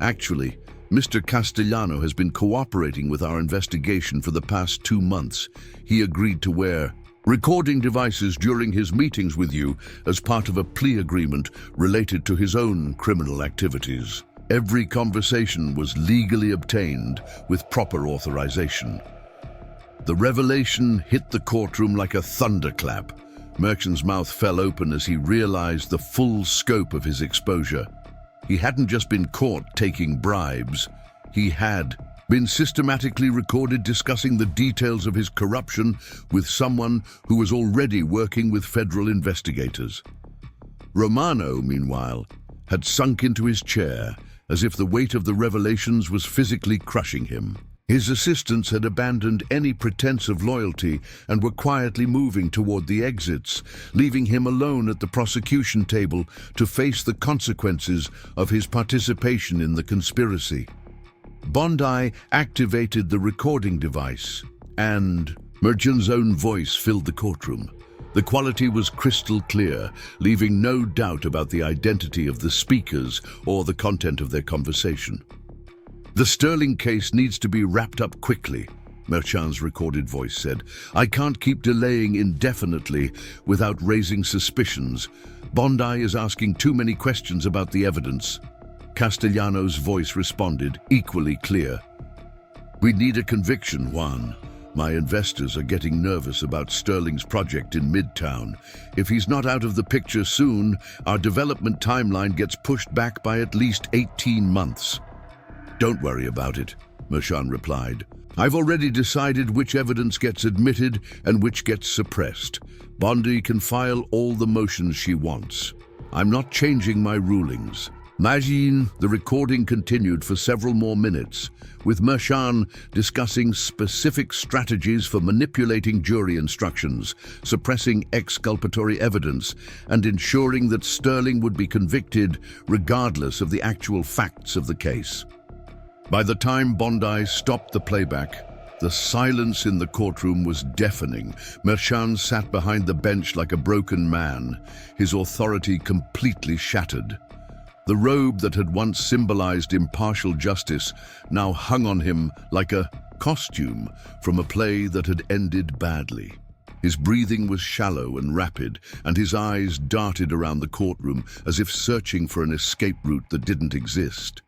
"Actually, Mr. Castellano has been cooperating with our investigation for the past 2 months. He agreed to wear recording devices during his meetings with you as part of a plea agreement related to his own criminal activities. Every conversation was legally obtained with proper authorization." The revelation hit the courtroom like a thunderclap. Merchant's mouth fell open as he realized the full scope of his exposure. He hadn't just been caught taking bribes. He had been systematically recorded discussing the details of his corruption with someone who was already working with federal investigators. Romano, meanwhile, had sunk into his chair as if the weight of the revelations was physically crushing him. His assistants had abandoned any pretense of loyalty and were quietly moving toward the exits, leaving him alone at the prosecution table to face the consequences of his participation in the conspiracy. Bondi activated the recording device, and Merchant's own voice filled the courtroom. The quality was crystal clear, leaving no doubt about the identity of the speakers or the content of their conversation. "The Sterling case needs to be wrapped up quickly," Merchant's recorded voice said. "I can't keep delaying indefinitely without raising suspicions. Bondi is asking too many questions about the evidence." Castellano's voice responded, equally clear. "We need a conviction, Juan. My investors are getting nervous about Sterling's project in Midtown. If he's not out of the picture soon, our development timeline gets pushed back by at least 18 months. "Don't worry about it," Merchant replied. "I've already decided which evidence gets admitted and which gets suppressed. Bondi can file all the motions she wants. I'm not changing my rulings." The recording continued for several more minutes, with Merchant discussing specific strategies for manipulating jury instructions, suppressing exculpatory evidence, and ensuring that Sterling would be convicted regardless of the actual facts of the case. By the time Bondi stopped the playback, the silence in the courtroom was deafening. Merchant sat behind the bench like a broken man, his authority completely shattered. The robe that had once symbolized impartial justice now hung on him like a costume from a play that had ended badly. His breathing was shallow and rapid, and his eyes darted around the courtroom as if searching for an escape route that didn't exist.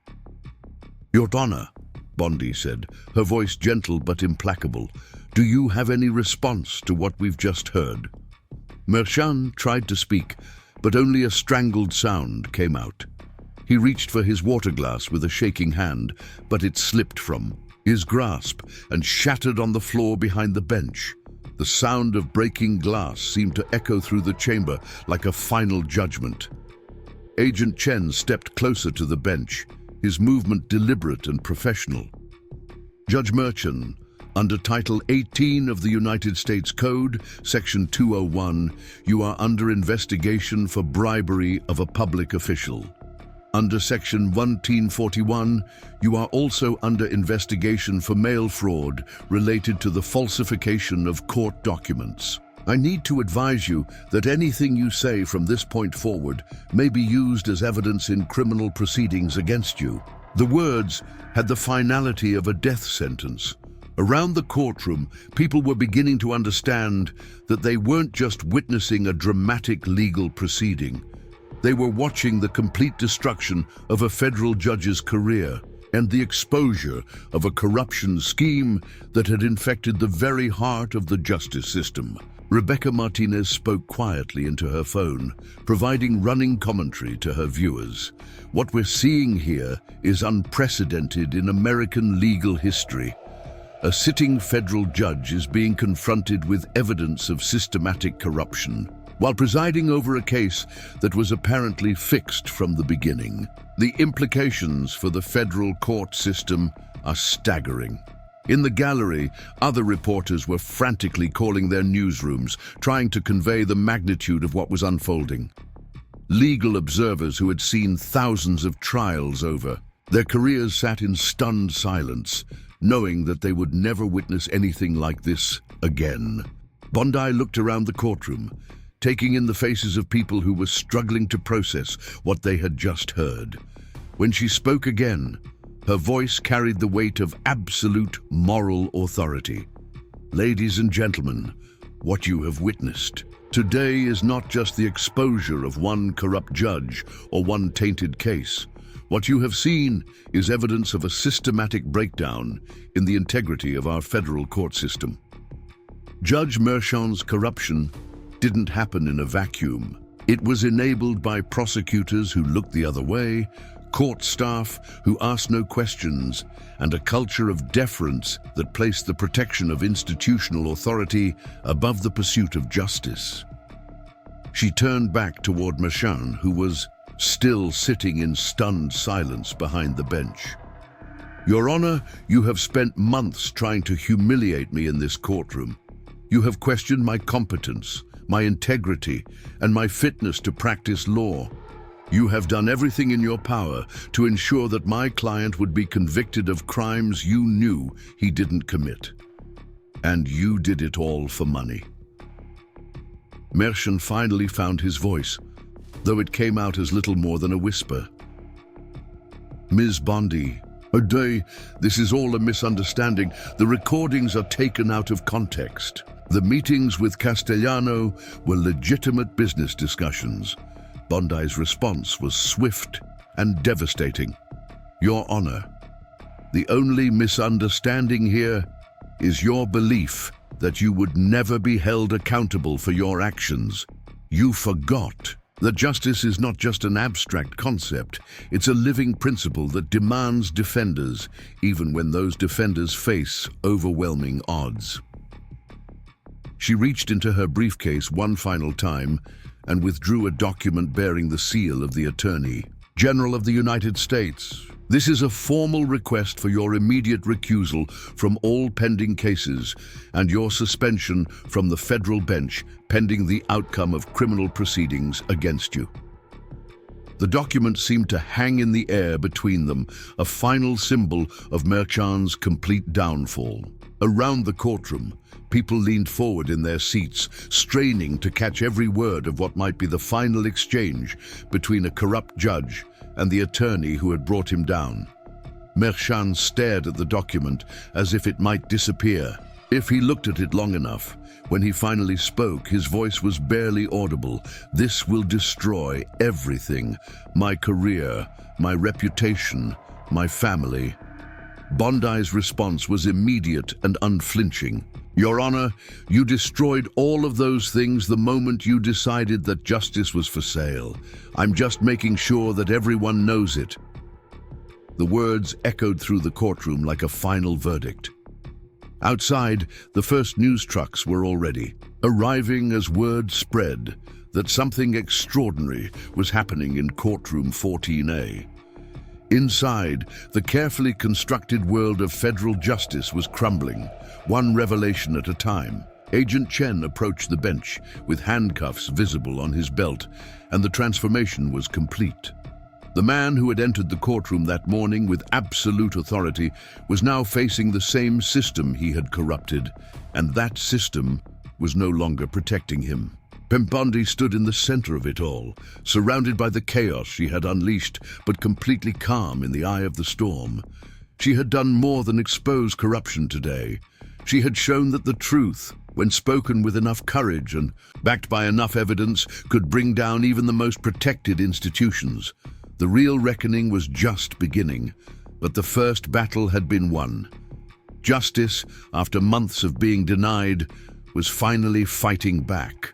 "Your Honor," Bondi said, her voice gentle but implacable, "do you have any response to what we've just heard?" Merchant tried to speak, but only a strangled sound came out. He reached for his water glass with a shaking hand, but it slipped from his grasp and shattered on the floor behind the bench. The sound of breaking glass seemed to echo through the chamber like a final judgment. Agent Chen stepped closer to the bench, his movement deliberate and professional. "Judge Merchant, under Title 18 of the United States Code, Section 201, you are under investigation for bribery of a public official. Under Section 1941, you are also under investigation for mail fraud related to the falsification of court documents. I need to advise you that anything you say from this point forward may be used as evidence in criminal proceedings against you. The words had the finality of a death sentence. Around the courtroom, people were beginning to understand that they weren't just witnessing a dramatic legal proceeding. They were watching the complete destruction of a federal judge's career and the exposure of a corruption scheme that had infected the very heart of the justice system. Rebecca Martinez spoke quietly into her phone, providing running commentary to her viewers. What we're seeing here is unprecedented in American legal history. A sitting federal judge is being confronted with evidence of systematic corruption, while presiding over a case that was apparently fixed from the beginning. The implications for the federal court system are staggering. In the gallery, other reporters were frantically calling their newsrooms, trying to convey the magnitude of what was unfolding. Legal observers who had seen thousands of trials over their careers sat in stunned silence, knowing that they would never witness anything like this again. Bondi looked around the courtroom, taking in the faces of people who were struggling to process what they had just heard. When she spoke again, her voice carried the weight of absolute moral authority. Ladies and gentlemen, what you have witnessed today is not just the exposure of one corrupt judge or one tainted case. What you have seen is evidence of a systematic breakdown in the integrity of our federal court system. Judge Merchan's corruption didn't happen in a vacuum. It was enabled by prosecutors who looked the other way, court staff who asked no questions, and a culture of deference that placed the protection of institutional authority above the pursuit of justice. She turned back toward Merchan, who was still sitting in stunned silence behind the bench. Your Honor, you have spent months trying to humiliate me in this courtroom. You have questioned my competence, my integrity, and my fitness to practice law. You have done everything in your power to ensure that my client would be convicted of crimes you knew he didn't commit. And you did it all for money. Merchan finally found his voice, though it came out as little more than a whisper. Ms. Bondi, this is all a misunderstanding. The recordings are taken out of context. The meetings with Castellano were legitimate business discussions. Bondi's response was swift and devastating. Your Honor, the only misunderstanding here is your belief that you would never be held accountable for your actions. You forgot that justice is not just an abstract concept, it's a living principle that demands defenders, even when those defenders face overwhelming odds. She reached into her briefcase one final time and withdrew a document bearing the seal of the Attorney General of the United States. This is a formal request for your immediate recusal from all pending cases and your suspension from the federal bench pending the outcome of criminal proceedings against you. The document seemed to hang in the air between them, a final symbol of Merchan's complete downfall. Around the courtroom, people leaned forward in their seats, straining to catch every word of what might be the final exchange between a corrupt judge and the attorney who had brought him down. Merchan stared at the document as if it might disappear. If he looked at it long enough, when he finally spoke, his voice was barely audible. This will destroy everything. My career, my reputation, my family. Bondi's response was immediate and unflinching. Your Honor, you destroyed all of those things the moment you decided that justice was for sale. I'm just making sure that everyone knows it. The words echoed through the courtroom like a final verdict. Outside, the first news trucks were already arriving as word spread that something extraordinary was happening in Courtroom 14A. Inside, the carefully constructed world of federal justice was crumbling, one revelation at a time. Agent Chen approached the bench, with handcuffs visible on his belt, and the transformation was complete. The man who had entered the courtroom that morning with absolute authority was now facing the same system he had corrupted, and that system was no longer protecting him. Pam Bondi stood in the center of it all, surrounded by the chaos she had unleashed, but completely calm in the eye of the storm. She had done more than expose corruption today. She had shown that the truth, when spoken with enough courage and backed by enough evidence, could bring down even the most protected institutions. The real reckoning was just beginning, but the first battle had been won. Justice, after months of being denied, was finally fighting back.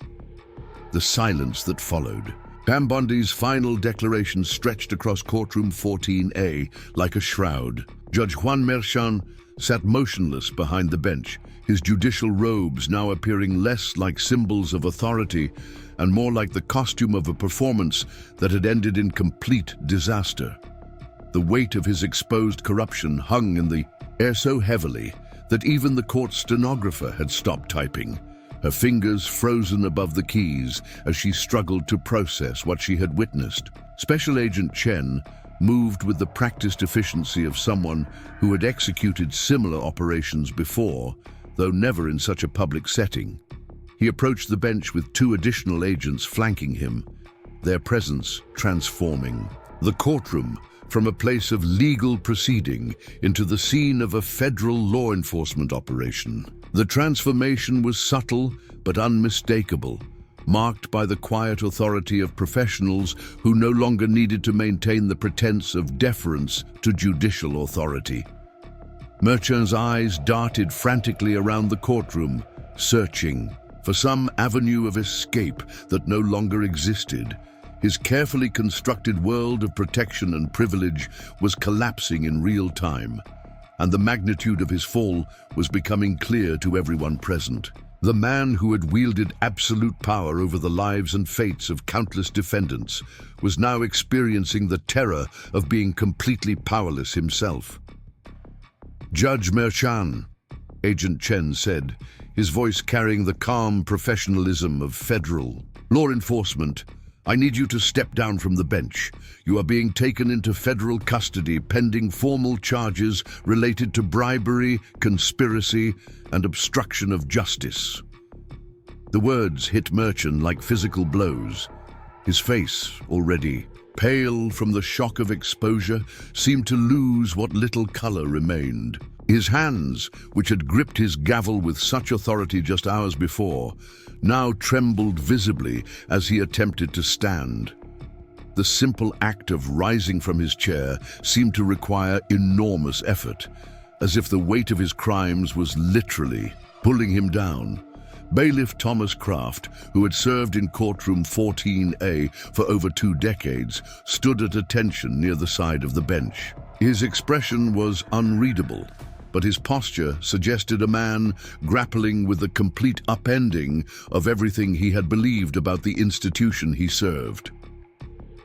The silence that followed. Pam Bondi's final declaration stretched across Courtroom 14A like a shroud. Judge Juan sat motionless behind the bench, his judicial robes now appearing less like symbols of authority and more like the costume of a performance that had ended in complete disaster. The weight of his exposed corruption hung in the air so heavily that even the court stenographer had stopped typing, her fingers frozen above the keys as she struggled to process what she had witnessed. Special Agent Chen moved with the practiced efficiency of someone who had executed similar operations before, though never in such a public setting. He approached the bench with 2 additional agents flanking him, their presence transforming the courtroom from a place of legal proceeding into the scene of a federal law enforcement operation. The transformation was subtle but unmistakable, marked by the quiet authority of professionals who no longer needed to maintain the pretense of deference to judicial authority. Merchant's eyes darted frantically around the courtroom, searching for some avenue of escape that no longer existed. His carefully constructed world of protection and privilege was collapsing in real time, and the magnitude of his fall was becoming clear to everyone present. The man who had wielded absolute power over the lives and fates of countless defendants was now experiencing the terror of being completely powerless himself. "Judge Merchan," Agent Chen said, his voice carrying the calm professionalism of federal law enforcement, "I need you to step down from the bench. You are being taken into federal custody pending formal charges related to bribery, conspiracy, and obstruction of justice." The words hit Merchant like physical blows. His face, already pale from the shock of exposure, seemed to lose what little color remained. His hands, which had gripped his gavel with such authority just hours before, now trembled visibly as he attempted to stand. The simple act of rising from his chair seemed to require enormous effort, as if the weight of his crimes was literally pulling him down. Bailiff Thomas Kraft, who had served in Courtroom 14A for over 2 decades, stood at attention near the side of the bench. His expression was unreadable, but his posture suggested a man grappling with the complete upending of everything he had believed about the institution he served.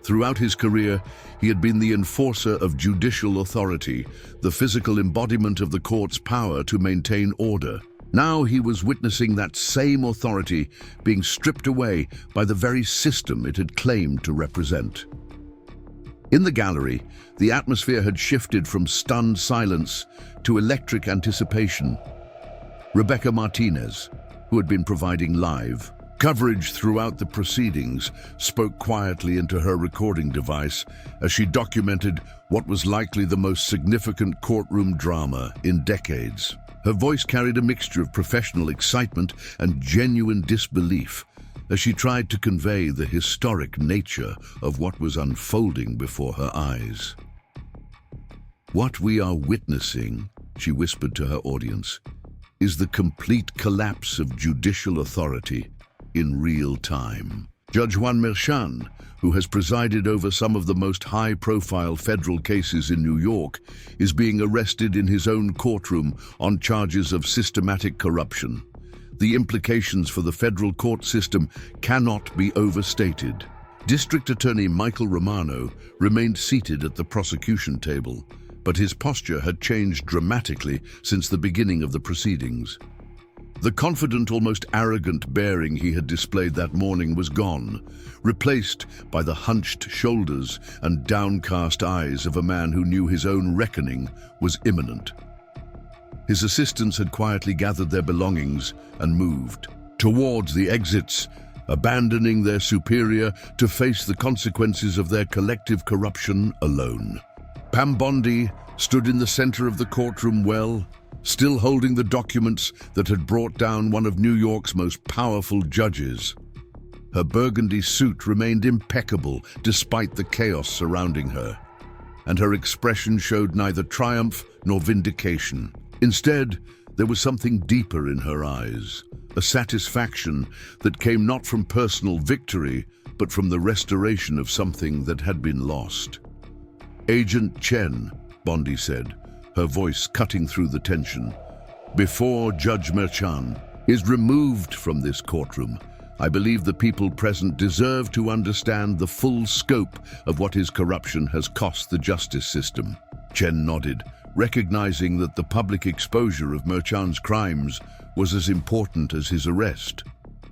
Throughout his career, he had been the enforcer of judicial authority, the physical embodiment of the court's power to maintain order. Now he was witnessing that same authority being stripped away by the very system it had claimed to represent. In the gallery, the atmosphere had shifted from stunned silence to electric anticipation. Rebecca Martinez, who had been providing live coverage throughout the proceedings, spoke quietly into her recording device as she documented what was likely the most significant courtroom drama in decades. Her voice carried a mixture of professional excitement and genuine disbelief as she tried to convey the historic nature of what was unfolding before her eyes. "What we are witnessing," she whispered to her audience, "is the complete collapse of judicial authority in real time." Judge Juan, who has presided over some of the most high-profile federal cases in New York, is being arrested in his own courtroom on charges of systematic corruption. The implications for the federal court system cannot be overstated. District Attorney Michael Romano remained seated at the prosecution table, but his posture had changed dramatically since the beginning of the proceedings. The confident, almost arrogant bearing he had displayed that morning was gone, replaced by the hunched shoulders and downcast eyes of a man who knew his own reckoning was imminent. His assistants had quietly gathered their belongings and moved towards the exits, abandoning their superior to face the consequences of their collective corruption alone. Pam Bondi stood in the center of the courtroom well, still holding the documents that had brought down one of New York's most powerful judges. Her burgundy suit remained impeccable despite the chaos surrounding her, and her expression showed neither triumph nor vindication. Instead, there was something deeper in her eyes, a satisfaction that came not from personal victory, but from the restoration of something that had been lost. "Agent Chen," Bondi said, her voice cutting through the tension, "before Judge Merchan is removed from this courtroom, I believe the people present deserve to understand the full scope of what his corruption has cost the justice system." Chen nodded, recognizing that the public exposure of Merchan's crimes was as important as his arrest.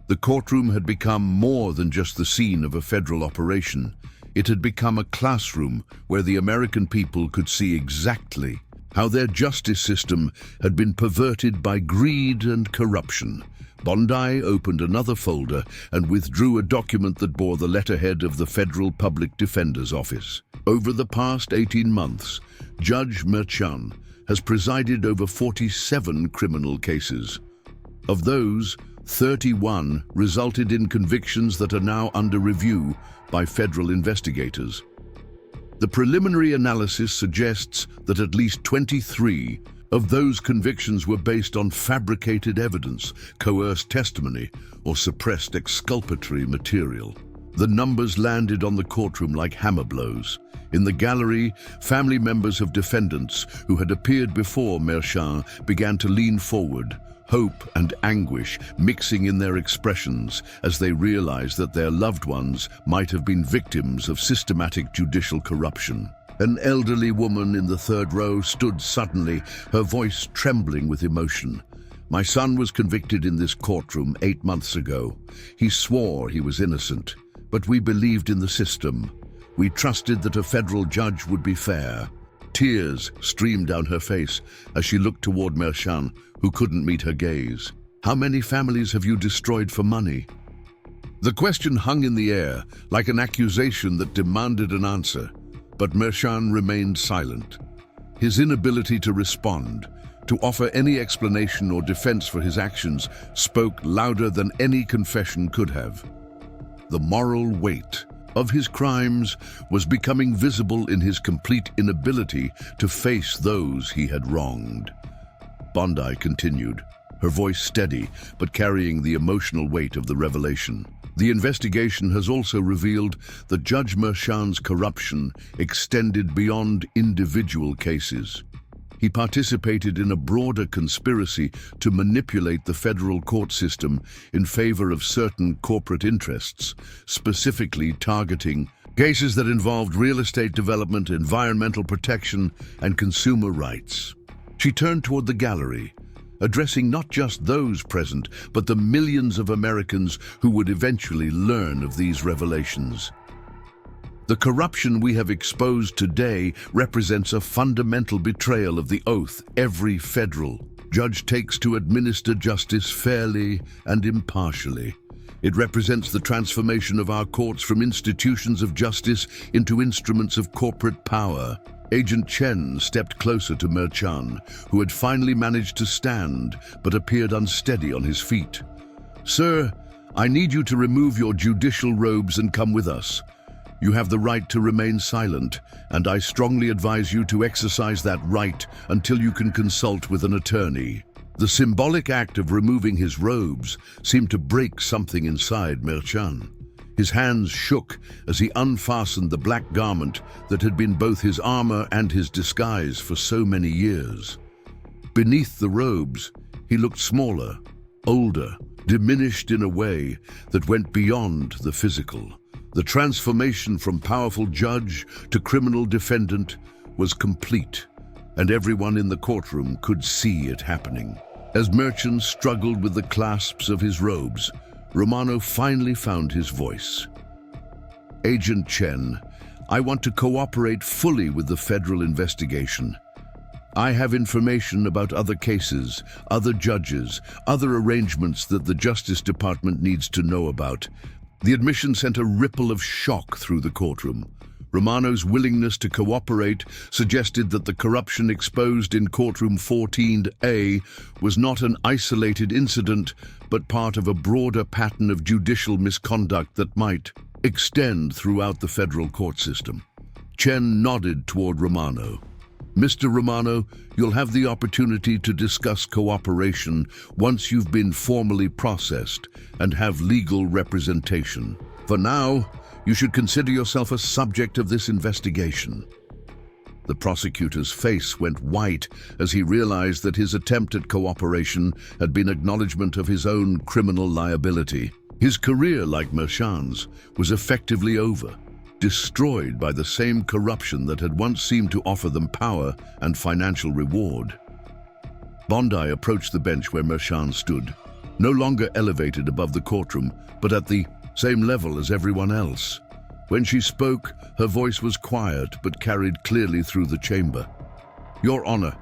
The courtroom had become more than just the scene of a federal operation. It had become a classroom where the American people could see exactly how their justice system had been perverted by greed and corruption. Bondi opened another folder and withdrew a document that bore the letterhead of the Federal Public Defender's Office. Over the past 18 months, Judge Merchan has presided over 47 criminal cases. Of those, 31 resulted in convictions that are now under review by federal investigators. The preliminary analysis suggests that at least 23 of those convictions were based on fabricated evidence, coerced testimony, or suppressed exculpatory material. The numbers landed on the courtroom like hammer blows. In the gallery, family members of defendants who had appeared before Merchan began to lean forward, hope and anguish mixing in their expressions as they realized that their loved ones might have been victims of systematic judicial corruption. An elderly woman in the third row stood suddenly, her voice trembling with emotion. "My son was convicted in this courtroom 8 months ago. He swore he was innocent, but we believed in the system. We trusted that a federal judge would be fair." Tears streamed down her face as she looked toward Merchan, who couldn't meet her gaze. "How many families have you destroyed for money?" The question hung in the air, like an accusation that demanded an answer. But Merchan remained silent. His inability to respond, to offer any explanation or defense for his actions, spoke louder than any confession could have. The moral weight of his crimes was becoming visible in his complete inability to face those he had wronged. Bondi continued, her voice steady but carrying the emotional weight of the revelation. The investigation has also revealed that Judge Merchan's corruption extended beyond individual cases. He participated in a broader conspiracy to manipulate the federal court system in favor of certain corporate interests, specifically targeting cases that involved real estate development, environmental protection, and consumer rights. She turned toward the gallery, addressing not just those present, but the millions of Americans who would eventually learn of these revelations. The corruption we have exposed today represents a fundamental betrayal of the oath every federal judge takes to administer justice fairly and impartially. It represents the transformation of our courts from institutions of justice into instruments of corporate power. Agent Chen stepped closer to Merchan, who had finally managed to stand but appeared unsteady on his feet. "Sir, I need you to remove your judicial robes and come with us. You have the right to remain silent, and I strongly advise you to exercise that right until you can consult with an attorney." The symbolic act of removing his robes seemed to break something inside Merchan. His hands shook as he unfastened the black garment that had been both his armor and his disguise for so many years. Beneath the robes, he looked smaller, older, diminished in a way that went beyond the physical. The transformation from powerful judge to criminal defendant was complete, and everyone in the courtroom could see it happening. As Merchant struggled with the clasps of his robes, Romano finally found his voice. "Agent Chen, I want to cooperate fully with the federal investigation. I have information about other cases, other judges, other arrangements that the Justice Department needs to know about." The admission sent a ripple of shock through the courtroom. Romano's willingness to cooperate suggested that the corruption exposed in Courtroom 14A was not an isolated incident, but part of a broader pattern of judicial misconduct that might extend throughout the federal court system. Chen nodded toward Romano. "Mr. Romano, you'll have the opportunity to discuss cooperation once you've been formally processed and have legal representation. For now, you should consider yourself a subject of this investigation." The prosecutor's face went white as he realized that his attempt at cooperation had been acknowledgement of his own criminal liability. His career, like Merchant's, was effectively over, destroyed by the same corruption that had once seemed to offer them power and financial reward. Bondi approached the bench where Merchant stood, no longer elevated above the courtroom, but at the same level as everyone else. When she spoke, her voice was quiet but carried clearly through the chamber. "Your Honor,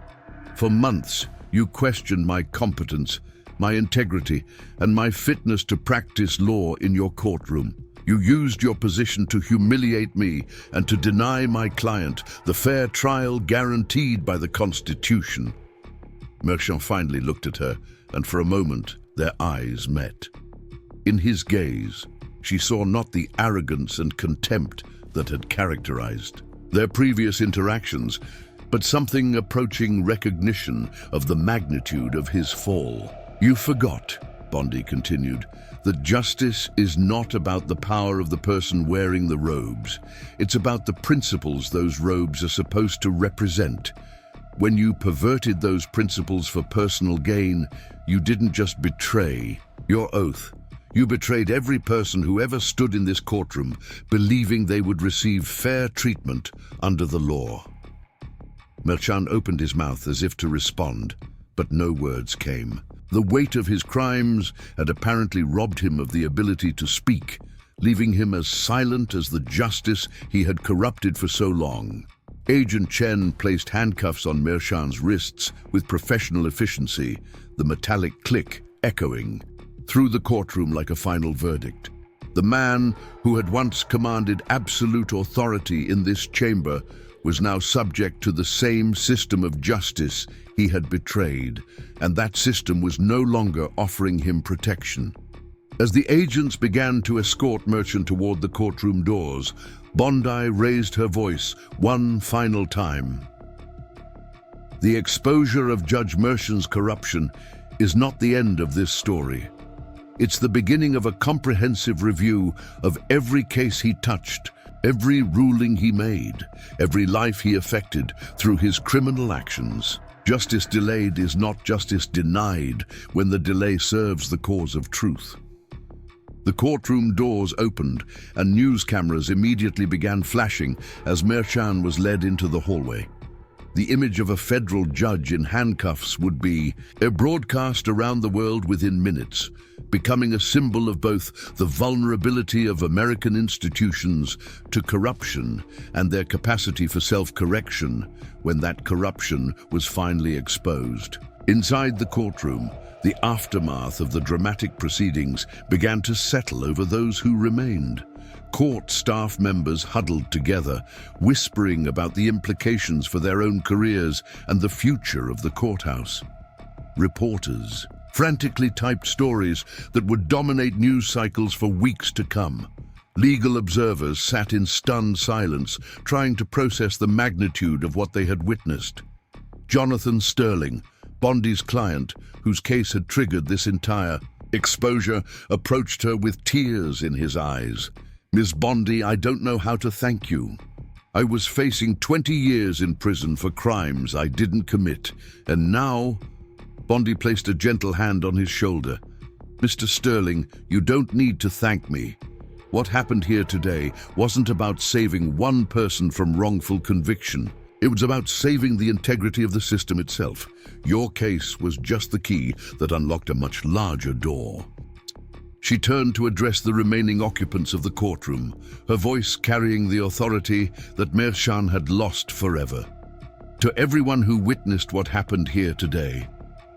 for months you questioned my competence, my integrity, and my fitness to practice law in your courtroom. You used your position to humiliate me and to deny my client the fair trial guaranteed by the Constitution." Merchant finally looked at her, and for a moment their eyes met. In his gaze, she saw not the arrogance and contempt that had characterized their previous interactions, but something approaching recognition of the magnitude of his fall. "You forgot," Bondi continued, "that justice is not about the power of the person wearing the robes. It's about the principles those robes are supposed to represent. When you perverted those principles for personal gain, you didn't just betray your oath. You betrayed every person who ever stood in this courtroom, believing they would receive fair treatment under the law." Merchant opened his mouth as if to respond, but no words came. The weight of his crimes had apparently robbed him of the ability to speak, leaving him as silent as the justice he had corrupted for so long. Agent Chen placed handcuffs on Merchant's wrists with professional efficiency, the metallic click echoing through the courtroom like a final verdict. The man who had once commanded absolute authority in this chamber was now subject to the same system of justice he had betrayed, and that system was no longer offering him protection. As the agents began to escort Merchant toward the courtroom doors, Bondi raised her voice one final time. "The exposure of Judge Merchant's corruption is not the end of this story. It's the beginning of a comprehensive review of every case he touched, every ruling he made, every life he affected through his criminal actions. Justice delayed is not justice denied when the delay serves the cause of truth." The courtroom doors opened, and news cameras immediately began flashing as Merchant was led into the hallway. The image of a federal judge in handcuffs would be broadcast around the world within minutes, becoming a symbol of both the vulnerability of American institutions to corruption and their capacity for self-correction when that corruption was finally exposed. Inside the courtroom, the aftermath of the dramatic proceedings began to settle over those who remained. Court staff members huddled together, whispering about the implications for their own careers and the future of the courthouse. Reporters frantically typed stories that would dominate news cycles for weeks to come. Legal observers sat in stunned silence, trying to process the magnitude of what they had witnessed. Jonathan Sterling, Bondi's client, whose case had triggered this entire exposure, approached her with tears in his eyes. "Miss Bondi, I don't know how to thank you. I was facing 20 years in prison for crimes I didn't commit, and now..." Bondi placed a gentle hand on his shoulder. "Mr. Sterling, you don't need to thank me. What happened here today wasn't about saving one person from wrongful conviction. It was about saving the integrity of the system itself. Your case was just the key that unlocked a much larger door. She turned to address the remaining occupants of the courtroom, her voice carrying the authority that Mershan had lost forever. To everyone who witnessed what happened here today,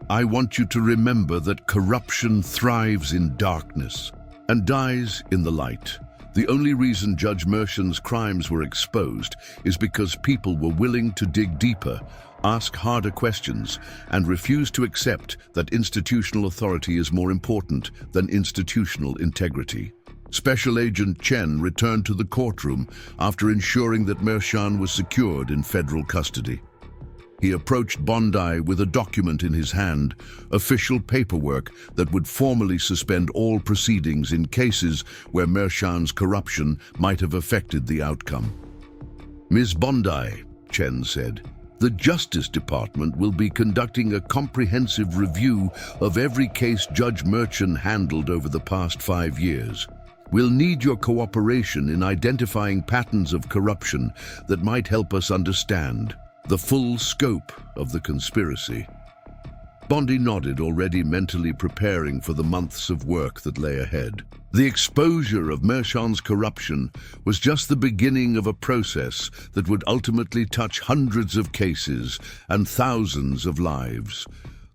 I want you to remember that corruption thrives in darkness and dies in the light. The only reason Judge Mershan's crimes were exposed is because people were willing to dig deeper, ask harder questions, and refuse to accept that institutional authority is more important than institutional integrity. Special Agent Chen returned to the courtroom after ensuring that Mershan was secured in federal custody. He approached Bondi with a document in his hand, official paperwork that would formally suspend all proceedings in cases where Mershan's corruption might have affected the outcome. "Ms. Bondi," Chen said, "the Justice Department will be conducting a comprehensive review of every case Judge Mershan handled over the past 5 years. We'll need your cooperation in identifying patterns of corruption that might help us understand the full scope of the conspiracy." Bondi nodded, already mentally preparing for the months of work that lay ahead. The exposure of Mershan's corruption was just the beginning of a process that would ultimately touch hundreds of cases and thousands of lives.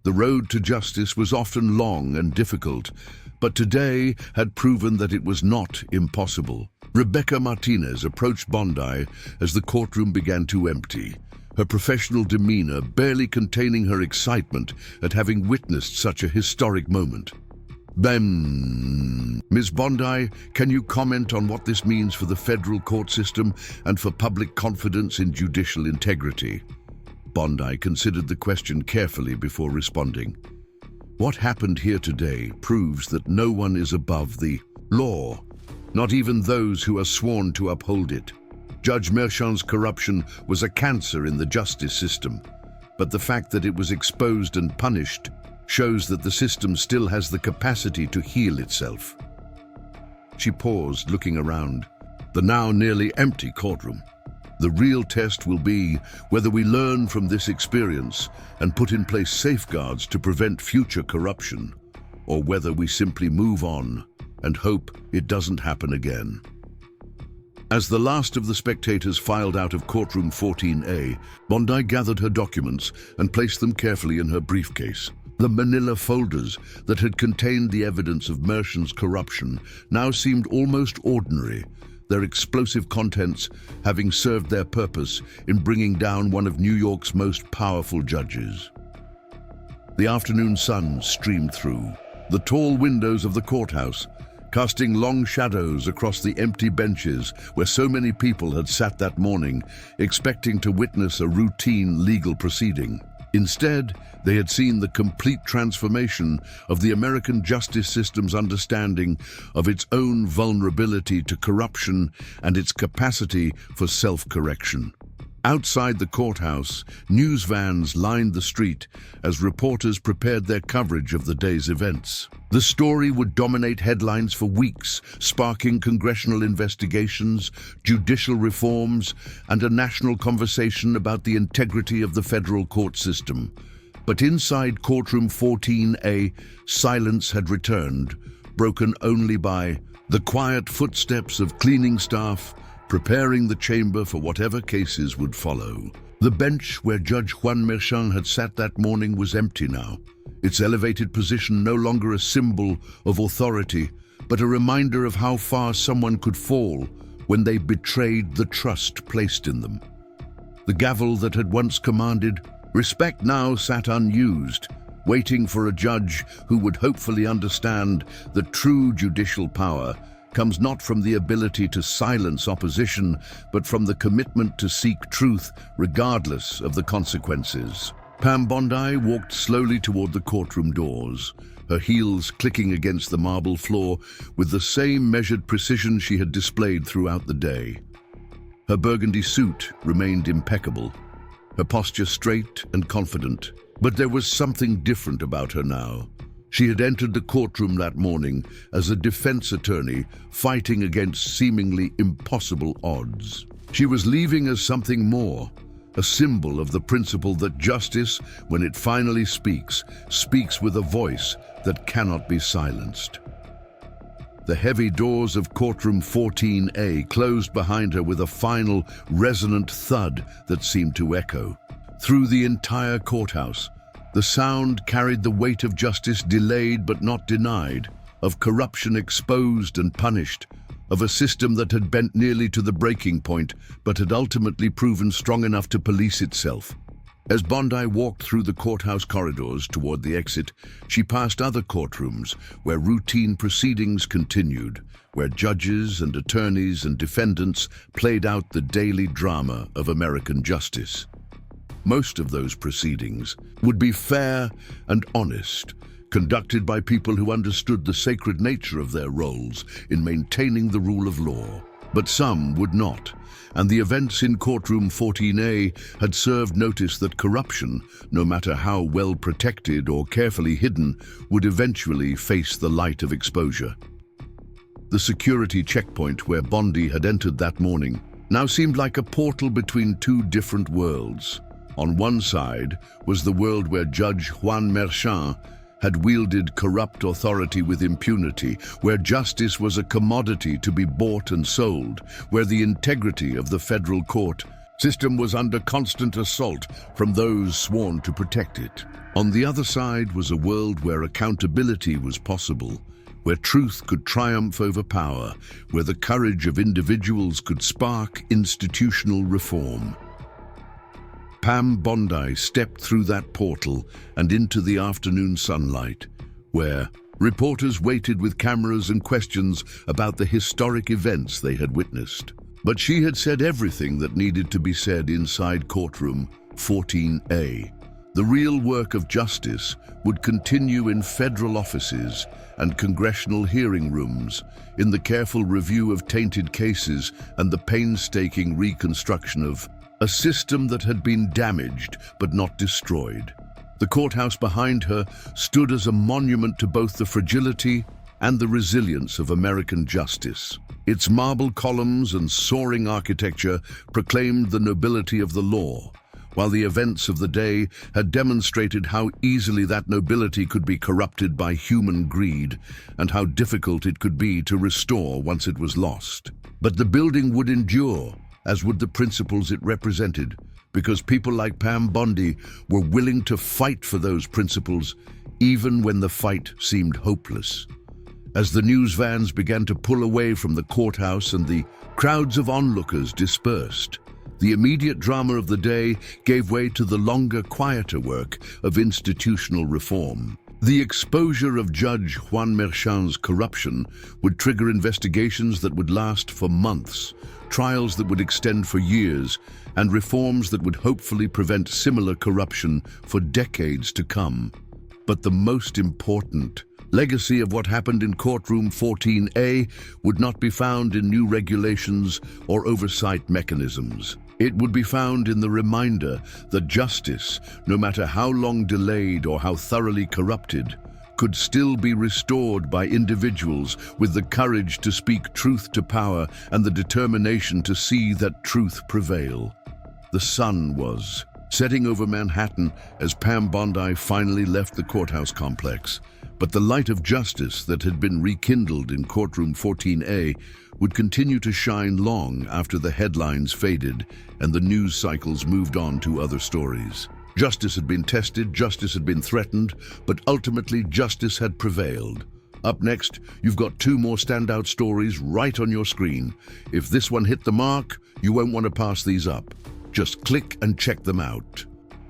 The road to justice was often long and difficult, but today had proven that it was not impossible. Rebecca Martinez approached Bondi as the courtroom began to empty, her professional demeanor barely containing her excitement at having witnessed such a historic moment. "Ms. Bondi, can you comment on what this means for the federal court system and for public confidence in judicial integrity?" Bondi considered the question carefully before responding. "What happened here today proves that no one is above the law, not even those who are sworn to uphold it. Judge Mershan's corruption was a cancer in the justice system, but the fact that it was exposed and punished shows that the system still has the capacity to heal itself." She paused, looking around the now nearly empty courtroom. "The real test will be whether we learn from this experience and put in place safeguards to prevent future corruption, or whether we simply move on and hope it doesn't happen again." As the last of the spectators filed out of courtroom 14A, Bondi gathered her documents and placed them carefully in her briefcase. The manila folders that had contained the evidence of Mershan's corruption now seemed almost ordinary, their explosive contents having served their purpose in bringing down one of New York's most powerful judges. The afternoon sun streamed through the tall windows of the courthouse, casting long shadows across the empty benches where so many people had sat that morning, expecting to witness a routine legal proceeding. Instead, they had seen the complete transformation of the American justice system's understanding of its own vulnerability to corruption and its capacity for self-correction. Outside the courthouse, news vans lined the street as reporters prepared their coverage of the day's events. The story would dominate headlines for weeks, sparking congressional investigations, judicial reforms, and a national conversation about the integrity of the federal court system. But inside courtroom 14A, silence had returned, broken only by the quiet footsteps of cleaning staff, preparing the chamber for whatever cases would follow. The bench where Judge Juan Mershan had sat that morning was empty now, its elevated position no longer a symbol of authority, but a reminder of how far someone could fall when they betrayed the trust placed in them. The gavel that had once commanded respect now sat unused, waiting for a judge who would hopefully understand that true judicial power comes not from the ability to silence opposition, but from the commitment to seek truth regardless of the consequences. Pam Bondi walked slowly toward the courtroom doors, her heels clicking against the marble floor with the same measured precision she had displayed throughout the day. Her burgundy suit remained impeccable, her posture straight and confident, but there was something different about her now. She had entered the courtroom that morning as a defense attorney fighting against seemingly impossible odds. She was leaving as something more, a symbol of the principle that justice, when it finally speaks, speaks with a voice that cannot be silenced. The heavy doors of Courtroom 14A closed behind her with a final, resonant thud that seemed to echo through the entire courthouse. The sound carried the weight of justice delayed but not denied, of corruption exposed and punished, of a system that had bent nearly to the breaking point but had ultimately proven strong enough to police itself. As Bondi walked through the courthouse corridors toward the exit, she passed other courtrooms where routine proceedings continued, where judges and attorneys and defendants played out the daily drama of American justice. Most of those proceedings would be fair and honest, conducted by people who understood the sacred nature of their roles in maintaining the rule of law. But some would not, and the events in Courtroom 14A had served notice that corruption, no matter how well protected or carefully hidden, would eventually face the light of exposure. The security checkpoint where Bondi had entered that morning now seemed like a portal between two different worlds. On one side was the world where Judge Juan had wielded corrupt authority with impunity, where justice was a commodity to be bought and sold, where the integrity of the federal court system was under constant assault from those sworn to protect it. On the other side was a world where accountability was possible, where truth could triumph over power, where the courage of individuals could spark institutional reform. Pam Bondi stepped through that portal and into the afternoon sunlight, where reporters waited with cameras and questions about the historic events they had witnessed. But she had said everything that needed to be said inside Courtroom 14A. The real work of justice would continue in federal offices and congressional hearing rooms, in the careful review of tainted cases and the painstaking reconstruction of a system that had been damaged but not destroyed. The courthouse behind her stood as a monument to both the fragility and the resilience of American justice. Its marble columns and soaring architecture proclaimed the nobility of the law, while the events of the day had demonstrated how easily that nobility could be corrupted by human greed and how difficult it could be to restore once it was lost. But the building would endure, as would the principles it represented, because people like Pam Bondi were willing to fight for those principles even when the fight seemed hopeless. As the news vans began to pull away from the courthouse and the crowds of onlookers dispersed, the immediate drama of the day gave way to the longer, quieter work of institutional reform. The exposure of Judge Juan Merchan's corruption would trigger investigations that would last for months, trials that would extend for years, and reforms that would hopefully prevent similar corruption for decades to come. But the most important legacy of what happened in Courtroom 14A would not be found in new regulations or oversight mechanisms. It would be found in the reminder that justice, no matter how long delayed or how thoroughly corrupted, could still be restored by individuals with the courage to speak truth to power and the determination to see that truth prevail. The sun was setting over Manhattan as Pam Bondi finally left the courthouse complex, but the light of justice that had been rekindled in Courtroom 14A would continue to shine long after the headlines faded and the news cycles moved on to other stories. Justice had been tested, justice had been threatened, but ultimately justice had prevailed. Up next, you've got two more standout stories right on your screen. If this one hit the mark, you won't want to pass these up. Just click and check them out.